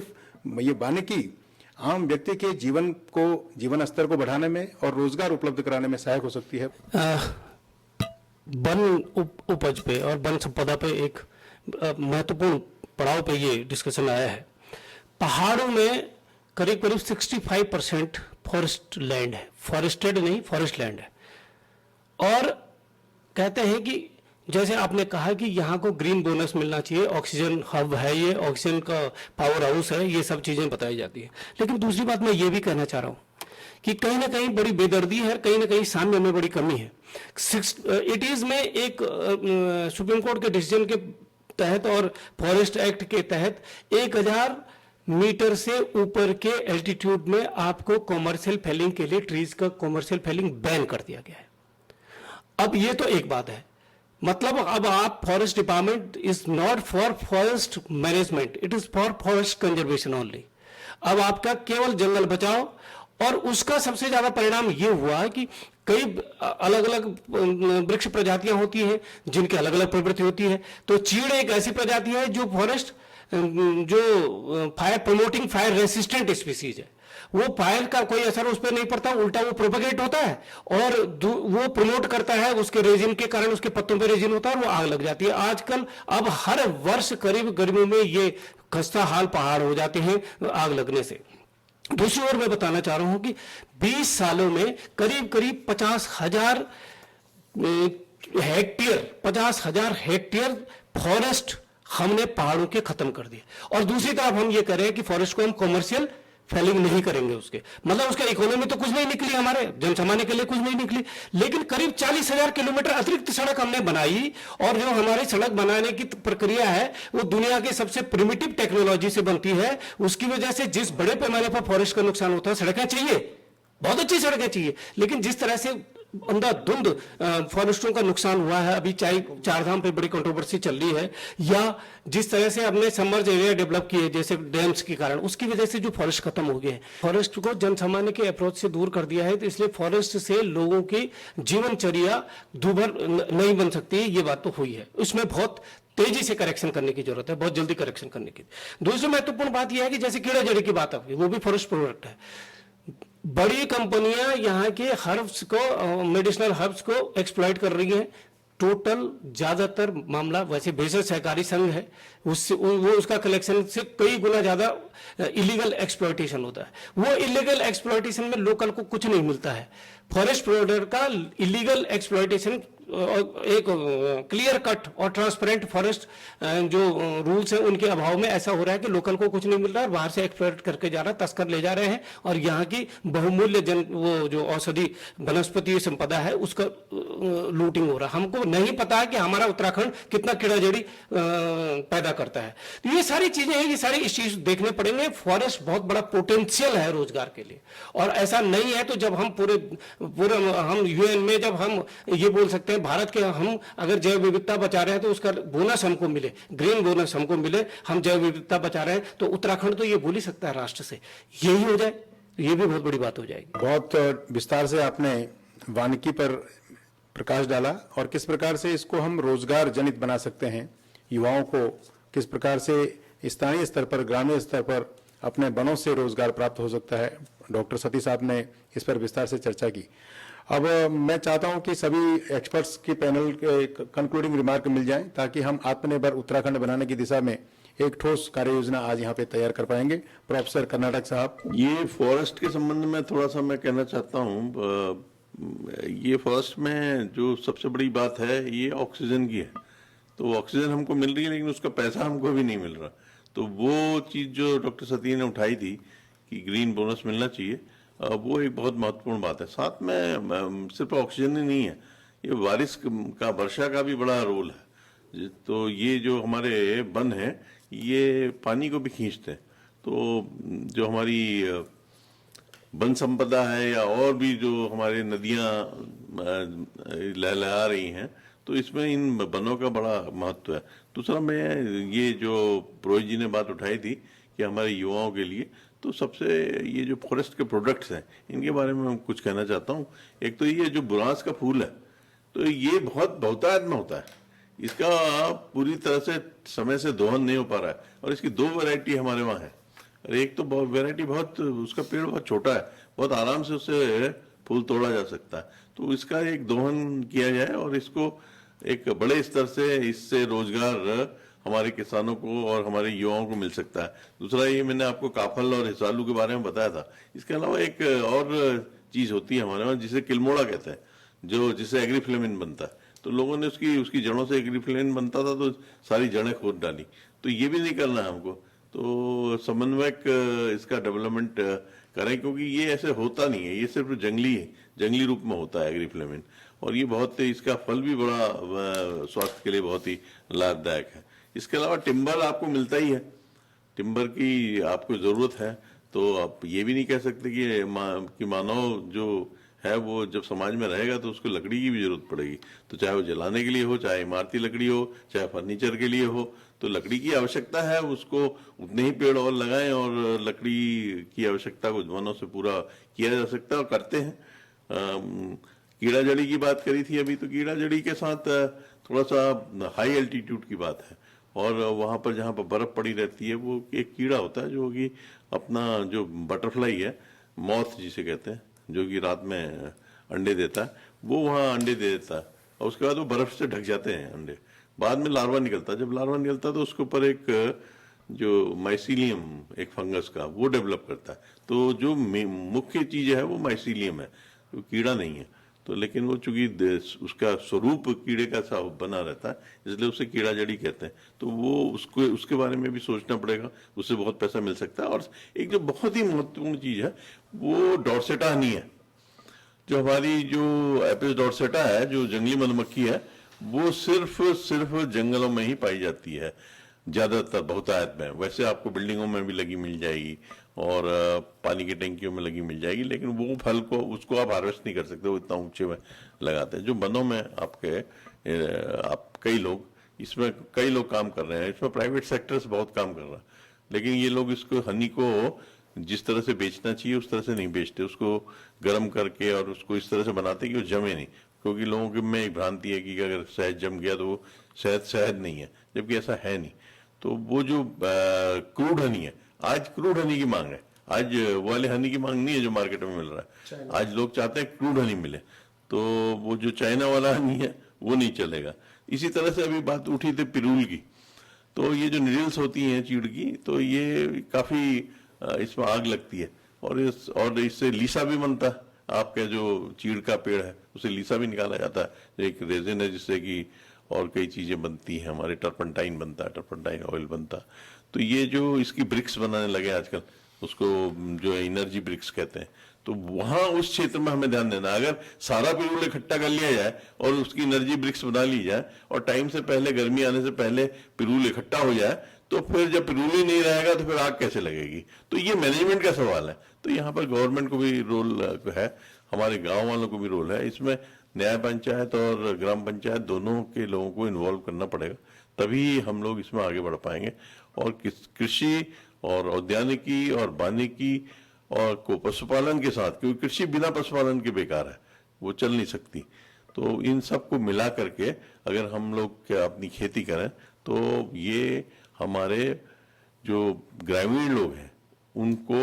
ये वानिकी आम व्यक्ति के जीवन स्तर को बढ़ाने में और रोजगार उपलब्ध कराने में सहायक हो सकती है। वन उपज पे और वन संपदा पे एक महत्वपूर्ण पड़ाव पे ये डिस्कशन आया है। पहाड़ों में करीब करीब 65% फॉरेस्ट लैंड है, फॉरेस्टेड नहीं, फॉरेस्ट लैंड है। और कहते हैं कि जैसे आपने कहा कि यहाँ को ग्रीन बोनस मिलना चाहिए, ऑक्सीजन हब है, ये ऑक्सीजन का पावर हाउस है, ये सब चीजें बताई जाती है। लेकिन दूसरी बात मैं ये भी कहना चाह रहा हूँ कि कहीं ना कहीं बड़ी बेदर्दी है, कहीं ना कहीं साम्य में बड़ी कमी है। 80s में एक सुप्रीम कोर्ट के डिसीजन के तहत और फॉरेस्ट एक्ट के तहत 1000 मीटर से ऊपर के एल्टीट्यूड में आपको कॉमर्शियल फेलिंग के लिए ट्रीज का कॉमर्शियल फेलिंग बैन कर दिया गया है। अब ये तो एक बात है, मतलब अब आप forest department is not for forest management, it is for forest conservation only. अब आपका केवल जंगल बचाओ, और उसका सबसे ज्यादा परिणाम ये हुआ कि कई अलग अलग वृक्ष प्रजातियां होती हैं जिनकी अलग अलग प्रवृत्ति होती है। तो चीड़ एक ऐसी प्रजाति है जो फॉरेस्ट जो fire promoting fire resistant species है, वो फायर का कोई असर उस पर नहीं पड़ता, उल्टा वो प्रोपेगेट होता है और वो प्रमोट करता है, उसके रेजिन के कारण उसके पत्तों पे रेजिन होता है और वो आग लग जाती है। आजकल अब हर वर्ष करीब गर्मियों में ये खस्ता हाल पहाड़ हो जाते हैं आग लगने से। दूसरी ओर मैं बताना चाह रहा हूं कि 20 सालों में करीब करीब 50,000 हेक्टेयर फॉरेस्ट हमने पहाड़ों के खत्म कर दिए, और दूसरी तरफ हम ये कह रहे हैं कि फॉरेस्ट को हम कॉमर्शियल फेलिंग नहीं करेंगे। उसके मतलब उसका इकोनॉमी तो कुछ नहीं निकली, हमारे जनसामान्य के लिए कुछ नहीं निकली, लेकिन करीब 40,000 किलोमीटर अतिरिक्त सड़क हमने बनाई, और जो हमारी सड़क बनाने की प्रक्रिया है वो दुनिया की सबसे प्रिमिटिव टेक्नोलॉजी से बनती है। उसकी वजह से जिस बड़े पैमाने पर फॉरेस्ट का नुकसान होता है, सड़कें चाहिए, बहुत अच्छी सड़कें चाहिए, लेकिन जिस तरह से अंधाधुंध फॉरेस्टों का नुकसान हुआ है, अभी चाहे चारधाम पे बड़ी कंट्रोवर्सी चल रही है, या जिस तरह से हमने समर्ज एरिया डेवलप किए जैसे डैम्स के कारण, उसकी वजह से जो फॉरेस्ट खत्म हो गए हैं, फॉरेस्ट को जनसामान्य के अप्रोच से दूर कर दिया है। तो इसलिए फॉरेस्ट से लोगों की जीवनचर्या दूभर नहीं बन सकती, ये बात तो हुई है। उसमें बहुत तेजी से करेक्शन करने की जरूरत है, बहुत जल्दी करेक्शन करने की। दूसरी महत्वपूर्ण बात यह है कि जैसे कीड़ा जड़ी की बात है, वो भी फॉरेस्ट प्रोडक्ट है। बड़ी कंपनियां यहाँ के हर्ब्स को, मेडिसिनल हर्ब्स को एक्सप्लॉइट कर रही हैं। टोटल ज्यादातर मामला वैसे भेषज सहकारी संघ है, उससे वो उसका कलेक्शन से कई गुना ज्यादा इलीगल एक्सप्लॉइटेशन होता है। वो इलीगल एक्सप्लॉइटेशन में लोकल को कुछ नहीं मिलता है। फॉरेस्ट प्रोडक्ट का इलीगल एक्सप्लॉइटेशन एक क्लियर कट और ट्रांसपेरेंट फॉरेस्ट जो रूल्स हैं उनके अभाव में ऐसा हो रहा है कि लोकल को कुछ नहीं मिल रहा है, बाहर से एक्सप्लॉइट करके जा रहा है, तस्कर ले जा रहे हैं, और यहाँ की बहुमूल्य वो जो औषधि वनस्पति संपदा है उसका लूटिंग हो रहा है। हमको नहीं पता है कि हमारा उत्तराखंड कितना कीड़ा जड़ी पैदा करता है। तो ये सारी चीजें हैं, ये सारे इश्यूज देखने पड़ेंगे। फॉरेस्ट बहुत बड़ा पोटेंशियल है रोजगार के लिए, और ऐसा नहीं है तो जब हम पूरे हम यूएन में जब हम ये बोल सकते हैं भारत के, हम अगर जैव विविधता बचा रहे हैं तो उसका बोनस हमको मिले, ग्रीन बोनस हमको मिले, हम जैव विविधता बचा रहे हैं, तो उत्तराखंड तो ये बोल ही सकता है राष्ट्र से, यही हो जाए, ये भी बहुत बड़ी बात हो जाएगी। बहुत विस्तार से आपने वानिकी पर प्रकाश डाला और किस प्रकार से इसको हम रोजगार जनित बना सकते हैं, युवाओं को किस प्रकार से स्थानीय स्तर पर, ग्रामीण स्तर पर अपने वनों से रोजगार प्राप्त हो सकता है। डॉक्टर सती साहब ने इस पर विस्तार से चर्चा की। अब मैं चाहता हूं कि सभी एक्सपर्ट्स की पैनल के कंक्लूडिंग रिमार्क मिल जाएं ताकि हम आत्मनिर्भर उत्तराखंड बनाने की दिशा में एक ठोस कार्य योजना आज यहाँ पे तैयार कर पाएंगे। प्रोफेसर कर्नाटक साहब, ये फॉरेस्ट के संबंध में थोड़ा सा मैं कहना चाहता हूँ। ये फॉरेस्ट में जो सबसे बड़ी बात है ये ऑक्सीजन की है। तो ऑक्सीजन हमको मिल रही है लेकिन उसका पैसा हमको भी नहीं मिल रहा। तो वो चीज जो डॉक्टर सती ने उठाई थी कि ग्रीन बोनस मिलना चाहिए, वो एक बहुत महत्वपूर्ण बात है। साथ में सिर्फ ऑक्सीजन ही नहीं है, ये बारिश का, वर्षा का भी बड़ा रोल है। तो ये जो हमारे वन है ये पानी को भी खींचते हैं। तो जो हमारी वन संपदा है या और भी जो हमारे नदियां लहलहा रही हैं, तो इसमें इन वनों का बड़ा महत्व है। दूसरा, मैं ये जो पुरोहित जी ने बात उठाई थी कि हमारे युवाओं के लिए, तो सबसे ये जो फॉरेस्ट के प्रोडक्ट्स हैं इनके बारे में मैं कुछ कहना चाहता हूँ। एक तो ये जो बुरांस का फूल है, तो ये बहुत बहुतायत में होता है, इसका पूरी तरह से समय से दोहन नहीं हो पा रहा है, और इसकी 2 वैरायटी हमारे वहाँ है। और एक तो वैरायटी बहुत, उसका पेड़ बहुत छोटा है, बहुत आराम से उससे फूल तोड़ा जा सकता है, तो इसका एक दोहन किया जाए और इसको एक बड़े स्तर से, इससे रोजगार हमारे किसानों को और हमारे युवाओं को मिल सकता है। दूसरा, ये मैंने आपको काफल और हिसालू के बारे में बताया था। इसके अलावा एक और चीज होती है हमारे वहाँ जिसे किलमोड़ा कहते हैं, जो जिससे एग्रीफ्लेमिन बनता है। तो लोगों ने उसकी जड़ों से एग्रीफ्लेमिन बनता था तो सारी जड़ें खोद डाली, तो ये भी नहीं करना है हमको। तो समन्वयक इसका डेवलपमेंट करें, क्योंकि ये ऐसे होता नहीं है, ये सिर्फ जंगली रूप में होता है एग्रीफ्लेमिन, और ये बहुत, इसका फल भी बड़ा स्वास्थ्य के लिए बहुत ही लाभदायक है। इसके अलावा टिम्बर आपको मिलता ही है, टिम्बर की आपको जरूरत है, तो आप ये भी नहीं कह सकते कि मानव जो है वो जब समाज में रहेगा तो उसको लकड़ी की भी जरूरत पड़ेगी, तो चाहे वो जलाने के लिए हो, चाहे इमारती लकड़ी हो, चाहे फर्नीचर के लिए हो, तो लकड़ी की आवश्यकता है, उसको उतने ही पेड़ और लगाएं और लकड़ी की आवश्यकता को वनों से पूरा किया जा सकता है और करते हैं। कीड़ा जड़ी की बात करी थी अभी, तो कीड़ा जड़ी के साथ थोड़ा सा हाई एल्टीट्यूड की बात है, और वहां पर जहां पर बर्फ पड़ी रहती है, वो एक कीड़ा होता है जो कि अपना जो बटरफ्लाई है, मॉथ जिसे कहते हैं, जो कि रात में अंडे देता है, वो वहाँ अंडे दे देता है, और उसके बाद वो बर्फ से ढक जाते हैं अंडे। बाद में लार्वा निकलता है, जब लार्वा निकलता है तो उसके ऊपर एक जो माइसीलियम, एक फंगस का, वो डेवलप करता है। तो जो मुख्य चीज है वो माइसीलियम है, वो कीड़ा नहीं है। तो लेकिन वो चूंकि उसका स्वरूप कीड़े का सा बना रहता है, इसलिए उसे कीड़ा जड़ी कहते हैं। तो वो उसके बारे में भी सोचना पड़ेगा, उससे बहुत पैसा मिल सकता है। और एक जो बहुत ही महत्वपूर्ण चीज है वो डॉर्सेटा हनी है, जो हमारी जो एपिस डॉर्सेटा है, जो जंगली मधुमक्खी है, वो सिर्फ जंगलों में ही पाई जाती है, ज्यादातर बहुतायत में। वैसे आपको बिल्डिंगों में भी लगी मिल जाएगी और पानी की टंकियों में लगी मिल जाएगी, लेकिन वो फल को, उसको आप हार्वेस्ट नहीं कर सकते, वो इतना ऊंचे में लगाते हैं। जो वनों में आप कई लोग काम कर रहे हैं, इसमें प्राइवेट सेक्टर से बहुत काम कर रहा है, लेकिन ये लोग इसको, हनी को जिस तरह से बेचना चाहिए उस तरह से नहीं बेचते, उसको गर्म करके और उसको इस तरह से बनाते कि वो जमे नहीं, क्योंकि लोगों के में एक भ्रांति है कि अगर शहद जम गया तो वो शहद नहीं है, जबकि ऐसा है नहीं। तो वो जो क्रूड हनी है, आज क्रूड हनी की मांग है, आज वो वाले हनी की मांग नहीं है जो मार्केट में मिल रहा है। आज लोग चाहते हैं क्रूड हनी मिले, तो वो जो चाइना वाला हनी है वो नहीं चलेगा। इसी तरह से अभी बात उठी थी पिरूल की, तो ये जो निडल्स होती हैं चीड़ की, तो ये काफी इसमें आग लगती है, और इससे लीसा भी बनता है। आपका जो चीड़ का पेड़ है उसे लीसा भी निकाला जाता है, एक रेजिन है जिससे कि और कई चीजें बनती हैं, हमारे टर्पंटाइन बनता है, टर्पंटाइन ऑयल बनता है। तो ये जो इसकी ब्रिक्स बनाने लगे आजकल, उसको जो एनर्जी ब्रिक्स कहते हैं, तो वहां उस क्षेत्र में हमें ध्यान देना। अगर सारा पिरूल इकट्ठा कर लिया जाए और उसकी एनर्जी ब्रिक्स बना ली जाए, और टाइम से पहले, गर्मी आने से पहले पिरूल इकट्ठा हो जाए, तो फिर जब पिरूल ही नहीं रहेगा तो फिर आग कैसे लगेगी। तो ये मैनेजमेंट का सवाल है। तो यहाँ पर गवर्नमेंट को भी रोल है, हमारे गांव वालों को भी रोल है, इसमें न्याय पंचायत और ग्राम पंचायत दोनों के लोगों को इन्वॉल्व करना पड़ेगा, तभी हम लोग इसमें आगे बढ़ पाएंगे। और कृषि और औद्यानिकी और वानिकी और को पशुपालन के साथ, क्योंकि कृषि बिना पशुपालन के बेकार है, वो चल नहीं सकती। तो इन सबको मिला करके अगर हम लोग अपनी खेती करें, तो ये हमारे जो ग्रामीण लोग हैं उनको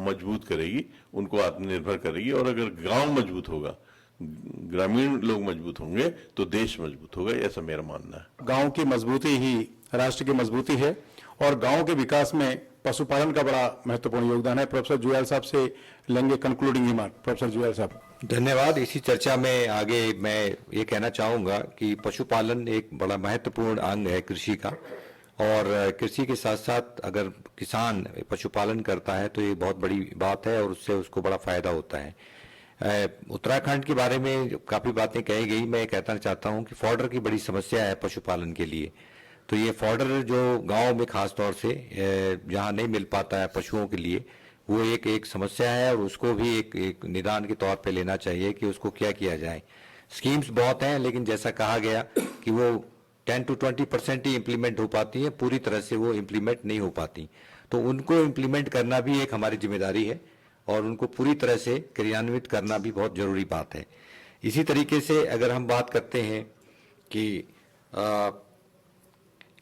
मजबूत करेगी, उनको आत्मनिर्भर करेगी। और अगर गांव मजबूत होगा, ग्रामीण लोग मजबूत होंगे, तो देश मजबूत होगा, ऐसा मेरा मानना है। गांव की मजबूती ही राष्ट्र की मजबूती है, और गांव के विकास में पशुपालन का बड़ा महत्वपूर्ण योगदान है। प्रोफेसर जुयाल साहब से लेंगे कंक्लूडिंग रिमार्क। प्रोफेसर जुयाल साहब। धन्यवाद। इसी चर्चा में आगे मैं ये कहना चाहूंगा कि पशुपालन एक बड़ा महत्वपूर्ण अंग है कृषि का, और कृषि के साथ साथ अगर किसान पशुपालन करता है तो ये बहुत बड़ी बात है, और उससे उसको बड़ा फायदा होता है। उत्तराखंड के बारे में काफी बातें कही गई। मैं कहना चाहता हूं कि फॉडर की बड़ी समस्या है पशुपालन के लिए। तो ये फॉडर जो गांव में खास तौर से जहां नहीं मिल पाता है पशुओं के लिए, वो एक समस्या है, और उसको भी एक निदान के तौर पे लेना चाहिए कि उसको क्या किया जाए। स्कीम्स बहुत हैं, लेकिन जैसा कहा गया कि वो 10 to 20% ही इम्प्लीमेंट हो पाती है, पूरी तरह से वो इम्प्लीमेंट नहीं हो पाती। तो उनको इम्प्लीमेंट करना भी एक हमारी जिम्मेदारी है और उनको पूरी तरह से क्रियान्वित करना भी बहुत जरूरी बात है। इसी तरीके से अगर हम बात करते हैं कि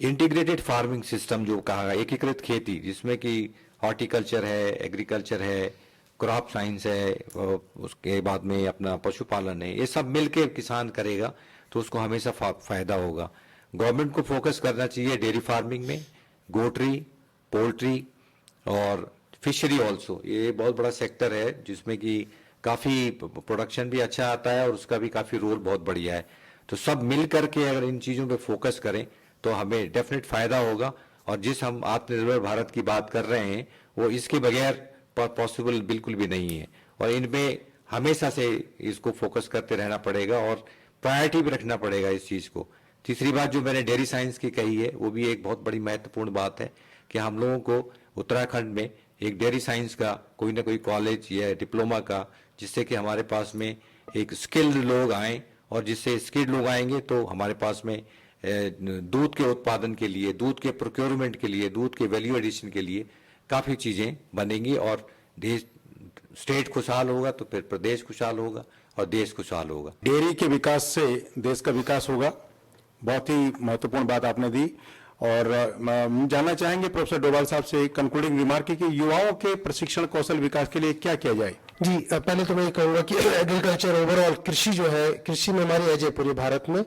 इंटीग्रेटेड फार्मिंग सिस्टम जो कहा गया, एकीकृत खेती, जिसमें कि हॉर्टिकल्चर है, एग्रीकल्चर है, क्रॉप साइंस है, उसके बाद में अपना पशुपालन है, ये सब मिलकर किसान करेगा तो उसको हमेशा फायदा होगा। गवर्नमेंट को फोकस करना चाहिए डेयरी फार्मिंग में, गोट्री, पोल्ट्री और फिशरी ऑल्सो। ये बहुत बड़ा सेक्टर है जिसमें कि काफ़ी प्रोडक्शन भी अच्छा आता है और उसका भी काफ़ी रोल बहुत बढ़िया है। तो सब मिल करके अगर इन चीज़ों पे फोकस करें तो हमें डेफिनेट फ़ायदा होगा। और जिस हम आत्मनिर्भर भारत की बात कर रहे हैं वो इसके बगैर पॉसिबल बिल्कुल भी नहीं है, और इनमें हमेशा से इसको फोकस करते रहना पड़ेगा और प्रायोरिटी भी रखना पड़ेगा इस चीज़ को। तीसरी बात जो मैंने डेयरी साइंस की कही है वो भी एक बहुत बड़ी महत्वपूर्ण बात है कि हम लोगों को उत्तराखंड में एक डेयरी साइंस का कोई ना कोई कॉलेज या डिप्लोमा का, जिससे कि हमारे पास में एक स्किल्ड लोग आएँ, और जिससे स्किल्ड लोग आएंगे तो हमारे पास में दूध के उत्पादन के लिए, दूध के प्रोक्योरमेंट के लिए, दूध के वैल्यू एडिशन के लिए काफ़ी चीज़ें बनेंगी और देश, स्टेट खुशहाल होगा तो फिर प्रदेश खुशहाल होगा और देश खुशहाल होगा। डेयरी के विकास से देश का विकास होगा। बहुत ही महत्वपूर्ण बात आपने दी। और जानना चाहेंगे प्रोफेसर डोभाल साहब से कंक्लूडिंग रिमार्क कि युवाओं के प्रशिक्षण कौशल विकास के लिए क्या किया जाए। जी, पहले तो मैं ये कहूँगा कि एग्रीकल्चर ओवरऑल, कृषि जो है, कृषि में हमारी एज है पूरे भारत में।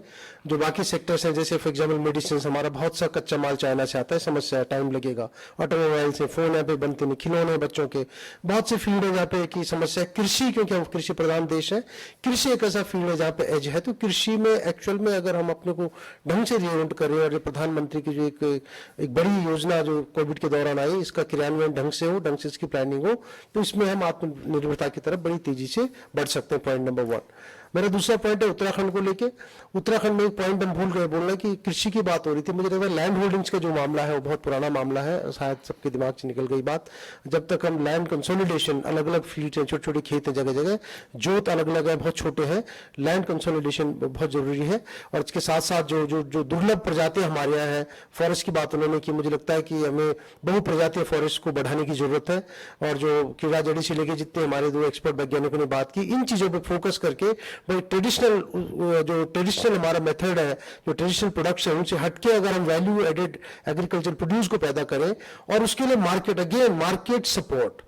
जो बाकी सेक्टर्स हैं जैसे फॉर एग्जाम्पल मेडिसिन, हमारा बहुत सा कच्चा माल चाइना से आता है, समस्या है, टाइम लगेगा। ऑटोमोबाइल से, फोन यहाँ पे बनते नहीं, खिलौने बच्चों के, बहुत से फील्ड है जहाँ पे की समस्या है। कृषि, क्योंकि हम कृषि प्रधान देश है, कृषि एक ऐसा फील्ड है जहाँ पे एज है। तो कृषि में एक्चुअल में अगर हम अपने को ढंग से रिओरिएंट करें और ये प्रधानमंत्री की जो एक बड़ी योजना जो कोविड के दौरान आई, इसका क्रियान्वयन ढंग से हो, ढंग से इसकी प्लानिंग हो, तो इसमें हम आत्मनिर्भरता की तरफ बड़ी तेजी से बढ़ सकते हैं। Point number 1। मेरा दूसरा पॉइंट है उत्तराखंड को लेके। उत्तराखंड में एक पॉइंट हम भूल गए बोलना कि कृषि की बात हो रही थी, मुझे लगता है लैंड होल्डिंग्स का जो मामला है वो बहुत पुराना मामला है, शायद सबके दिमाग से निकल गई बात। जब तक हम लैंड कंसोलिडेशन, अलग अलग फील्ड हैं, छोटे छोटे खेत हैं, जगह जगह जोत अलग अलग है, बहुत छोटे हैं, लैंड कंसोलिडेशन बहुत जरूरी है। और इसके साथ साथ जो दुर्लभ प्रजातियां हमारे यहाँ हैं, फॉरेस्ट की बात उन्होंने की, मुझे लगता है कि हमें बहु प्रजातीय फॉरेस्ट को बढ़ाने की जरूरत है। और जो कीड़ा जड़ी से लेके जितने हमारे 2 एक्सपर्ट वैज्ञानिकों ने बात की, इन चीजों पर फोकस करके भाई ट्रेडिशनल हमारा मेथड है, जो ट्रेडिशनल प्रोडक्ट्स है, उनसे हटके अगर हम वैल्यू एडेड एग्रीकल्चर प्रोड्यूस को पैदा करें और उसके लिए market, again market support,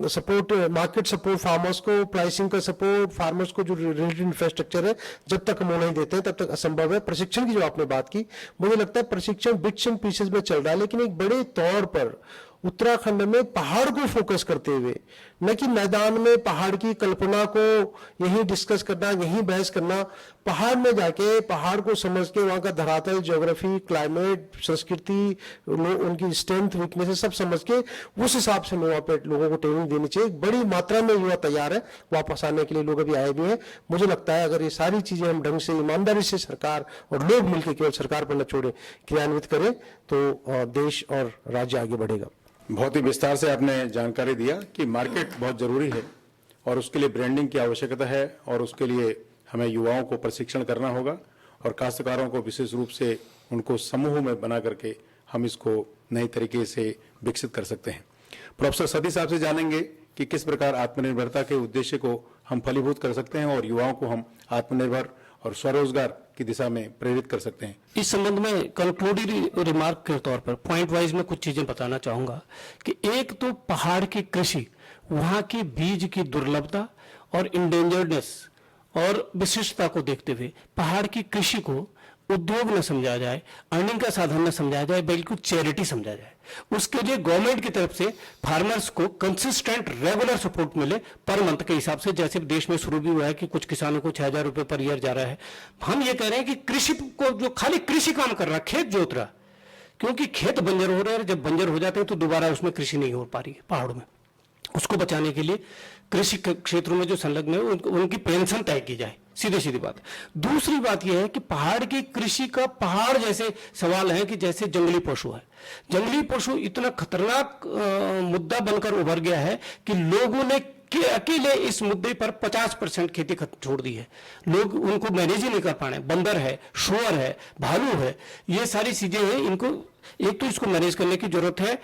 support, market support farmers को, प्राइसिंग का सपोर्ट फार्मर्स को, जो रिलेटेड इंफ्रास्ट्रक्चर है, जब तक हम वो नहीं देते हैं तब तक असंभव है। प्रशिक्षण की जो आपने बात की, मुझे लगता है प्रशिक्षण बिट्स एंड पीसेस में चल रहा है, लेकिन एक बड़े तौर पर उत्तराखंड में पहाड़ को फोकस करते हुए, न कि मैदान में पहाड़ की कल्पना को यहीं डिस्कस करना, यहीं बहस करना, पहाड़ में जाके पहाड़ को समझ के वहां का धरातल, ज्योग्राफी, क्लाइमेट, संस्कृति, उनकी स्ट्रेंथ, वीकनेस सब समझ के उस हिसाब से वहां पे लोगों को ट्रेनिंग देनी चाहिए। बड़ी मात्रा में युवा तैयार है वापस आने के लिए, लोग अभी आए भी हैं। मुझे लगता है अगर ये सारी चीजें हम ढंग से, ईमानदारी से सरकार और लोग मिलकर, केवल सरकार पर न छोड़े, क्रियान्वित करें तो देश और राज्य आगे बढ़ेगा। बहुत ही विस्तार से आपने जानकारी दिया कि मार्केट बहुत जरूरी है और उसके लिए ब्रांडिंग की आवश्यकता है और उसके लिए हमें युवाओं को प्रशिक्षण करना होगा और काश्तकारों को विशेष रूप से उनको समूह में बना करके हम इसको नई तरीके से विकसित कर सकते हैं। प्रोफेसर सती साहब से जानेंगे कि किस प्रकार आत्मनिर्भरता के उद्देश्य को हम फलीभूत कर सकते हैं और युवाओं को हम आत्मनिर्भर और स्वरोजगार की दिशा में प्रेरित कर सकते हैं। इस संबंध में कंक्लूडिंग रिमार्क के तौर पर पॉइंट वाइज में कुछ चीजें बताना चाहूंगा कि एक तो पहाड़ की कृषि, वहां की बीज की दुर्लभता और इंडेंजर्डनेस और विशिष्टता को देखते हुए पहाड़ की कृषि को उद्योग न समझा जाए, अर्निंग का साधन न समझा जाए, बल्कि चैरिटी समझा जाए। उसके लिए गवर्नमेंट की तरफ से फार्मर्स को कंसिस्टेंट रेगुलर सपोर्ट मिले पर मंथ के हिसाब से, जैसे देश में शुरू भी हुआ है कि कुछ किसानों को 6,000 रुपए पर ईयर जा रहा है। हम ये कह रहे हैं कि कृषि को, जो खाली कृषि काम कर रहा, खेत जोत रहा, क्योंकि खेत बंजर हो रहे हैं, जब बंजर हो जाते हैं तो दोबारा उसमें कृषि नहीं हो पा रही है पहाड़ों में, उसको बचाने के लिए कृषि क्षेत्रों में जो संलग्न है उनकी पेंशन तय की जाए, सीधी सीधी बात। दूसरी बात यह है कि पहाड़ की कृषि का पहाड़ जैसे सवाल है कि जैसे जंगली पशु है। जंगली पशु इतना खतरनाक मुद्दा बनकर उभर गया है कि लोगों ने के अकेले इस मुद्दे पर 50% खेती छोड़ दी है। लोग उनको मैनेज ही नहीं कर पा रहे। बंदर है, शुअर है, भालू है, ये सारी चीजें हैं, इनको एक तो इसको मैनेज करने की जरूरत है,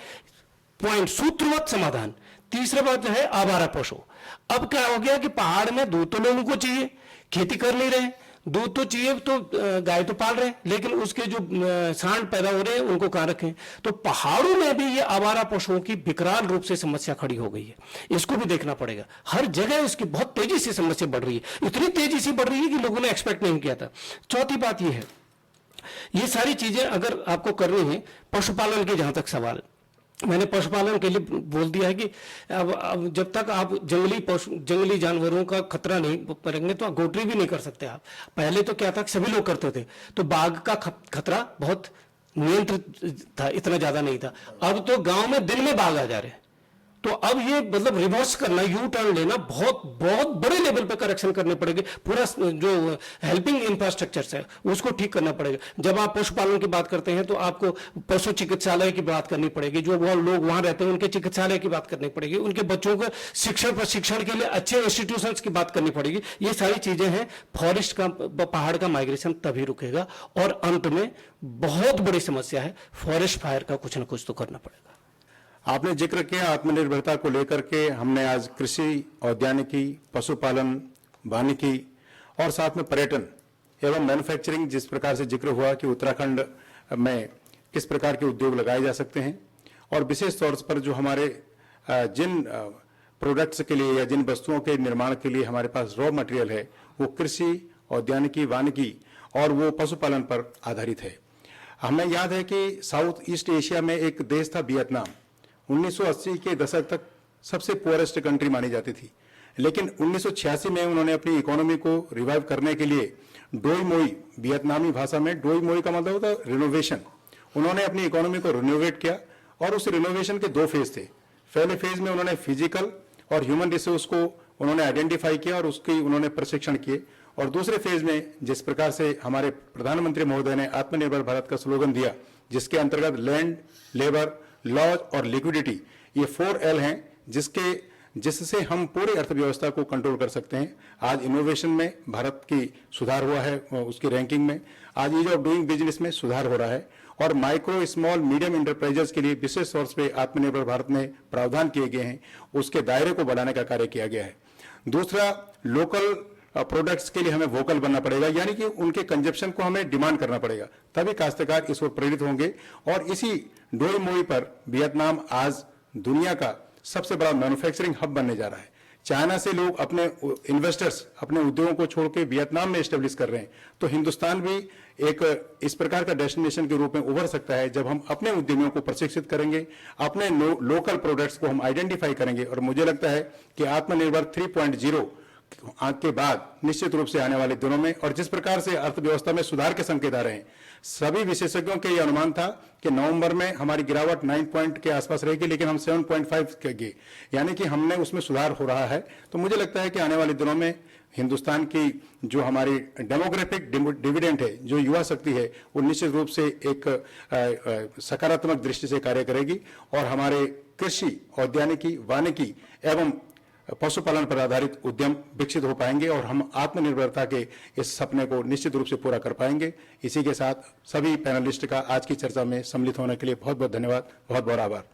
पॉइंट सूत्रवत समाधान। तीसरा बात है आवारा पशु। अब क्या हो गया कि पहाड़ में दूध तो लोगों को चाहिए, खेती कर नहीं रहे, दूध तो चाहिए तो गाय तो पाल रहे हैं, लेकिन उसके जो सांड पैदा हो रहे हैं उनको कहां रखें। तो पहाड़ों में भी ये आवारा पशुओं की विकराल रूप से समस्या खड़ी हो गई है, इसको भी देखना पड़ेगा। हर जगह इसकी बहुत तेजी से समस्या बढ़ रही है, इतनी तेजी से बढ़ रही है कि लोगों ने एक्सपेक्ट नहीं किया था। चौथी बात ये है, ये सारी चीजें अगर आपको करनी है, पशुपालन के जहां तक सवाल, मैंने पशुपालन के लिए बोल दिया है कि अब जब तक आप जंगली जानवरों का खतरा नहीं करेंगे तो गोटरी भी नहीं कर सकते आप। पहले तो क्या था कि सभी लोग करते थे, तो बाघ का खतरा बहुत नियंत्रित था, इतना ज्यादा नहीं था। अब तो गांव में दिन में बाघ आ जा रहे हैं। तो अब ये मतलब रिवर्स करना, यू टर्न लेना, बहुत बहुत बड़े लेवल पे करेक्शन करने पड़ेंगे। पूरा जो हेल्पिंग इंफ्रास्ट्रक्चर है उसको ठीक करना पड़ेगा। जब आप पशुपालन की बात करते हैं तो आपको पशु चिकित्सालय की बात करनी पड़ेगी, जो वो लोग वहां रहते हैं उनके चिकित्सालय की बात करनी पड़ेगी, उनके बच्चों को शिक्षण प्रशिक्षण के लिए अच्छे इंस्टीट्यूशंस की बात करनी पड़ेगी। ये सारी चीजें हैं। फॉरेस्ट का, पहाड़ का माइग्रेशन तभी रुकेगा। और अंत में बहुत बड़ी समस्या है, फॉरेस्ट फायर का कुछ ना कुछ तो करना पड़ेगा। आपने जिक्र किया आत्मनिर्भरता को लेकर के, हमने आज कृषि, औद्यानिकी, पशुपालन, वानिकी और साथ में पर्यटन एवं मैन्युफैक्चरिंग, जिस प्रकार से जिक्र हुआ कि उत्तराखंड में किस प्रकार के उद्योग लगाए जा सकते हैं, और विशेष तौर पर जो हमारे जिन प्रोडक्ट्स के लिए या जिन वस्तुओं के निर्माण के लिए हमारे पास रॉ मटेरियल है वो कृषि, औद्यानिकी, वानिकी और वो पशुपालन पर आधारित है। हमें याद है कि साउथ ईस्ट एशिया में एक देश था वियतनाम, 1980 के दशक तक सबसे पुअरेस्ट कंट्री मानी जाती थी, लेकिन 1986 में उन्होंने अपनी इकोनॉमी को रिवाइव करने के लिए डोई मोई, वियतनामी भाषा में डोई मोई का मतलब होता है रिनोवेशन, उन्होंने अपनी इकोनॉमी को रिनोवेट किया। और उस रिनोवेशन के 2 फेज थे। पहले फेज में उन्होंने फिजिकल और ह्यूमन रिसोर्स को उन्होंने आइडेंटिफाई किया और उसकी उन्होंने प्रशिक्षण किए। और दूसरे फेज में जिस प्रकार से हमारे प्रधानमंत्री महोदय ने आत्मनिर्भर भारत का स्लोगन दिया, जिसके अंतर्गत लैंड, लेबर, लॉज और लिक्विडिटी, ये 4L हैं जिससे हम पूरी अर्थव्यवस्था को कंट्रोल कर सकते हैं। आज इनोवेशन में भारत की सुधार हुआ है, उसकी रैंकिंग में। आज ईज ऑफ डूइंग बिजनेस में सुधार हो रहा है। और माइक्रो, स्मॉल, मीडियम इंटरप्राइजेस के लिए विशेष तौर पे आत्मनिर्भर भारत में प्रावधान किए गए हैं, उसके दायरे को बढ़ाने का कार्य किया गया है। दूसरा, लोकल प्रोडक्ट्स के लिए हमें वोकल बनना पड़ेगा, यानी कि उनके कंजप्शन को हमें डिमांड करना पड़ेगा, तभी काश्तकार इस ओर प्रेरित होंगे। और इसी डोई मोई पर वियतनाम आज दुनिया का सबसे बड़ा मैन्युफैक्चरिंग हब बनने जा रहा है। चाइना से लोग अपने इन्वेस्टर्स अपने उद्योगों को छोड़ के वियतनाम में एस्टेब्लिश कर रहे हैं। तो हिंदुस्तान भी एक इस प्रकार का डेस्टिनेशन के रूप में उभर सकता है जब हम अपने उद्यमियों को प्रशिक्षित करेंगे, अपने लोकल प्रोडक्ट्स को हम आइडेंटिफाई करेंगे। और मुझे लगता है कि आत्मनिर्भर 3.0 के बाद निश्चित रूप से आने वाले दिनों में, और जिस प्रकार से अर्थव्यवस्था में सुधार के संकेत आ रहे हैं, सभी विशेषज्ञों के ये अनुमान था कि नवंबर में हमारी गिरावट 9 पॉइंट के आसपास रहेगी, लेकिन हम 7.5 के, यानी कि हमने उसमें सुधार हो रहा है। तो मुझे लगता है कि आने वाले दिनों में हिंदुस्तान की जो हमारी डेमोग्राफिक डिविडेंड है, जो युवा शक्ति है, वो निश्चित रूप से एक सकारात्मक दृष्टि से कार्य करेगी और हमारे कृषि, औद्यानिकी, वानिकी एवं पशुपालन पर आधारित उद्यम विकसित हो पाएंगे और हम आत्मनिर्भरता के इस सपने को निश्चित रूप से पूरा कर पाएंगे। इसी के साथ सभी पैनलिस्ट का आज की चर्चा में सम्मिलित होने के लिए बहुत बहुत धन्यवाद, बहुत बहुत आभार।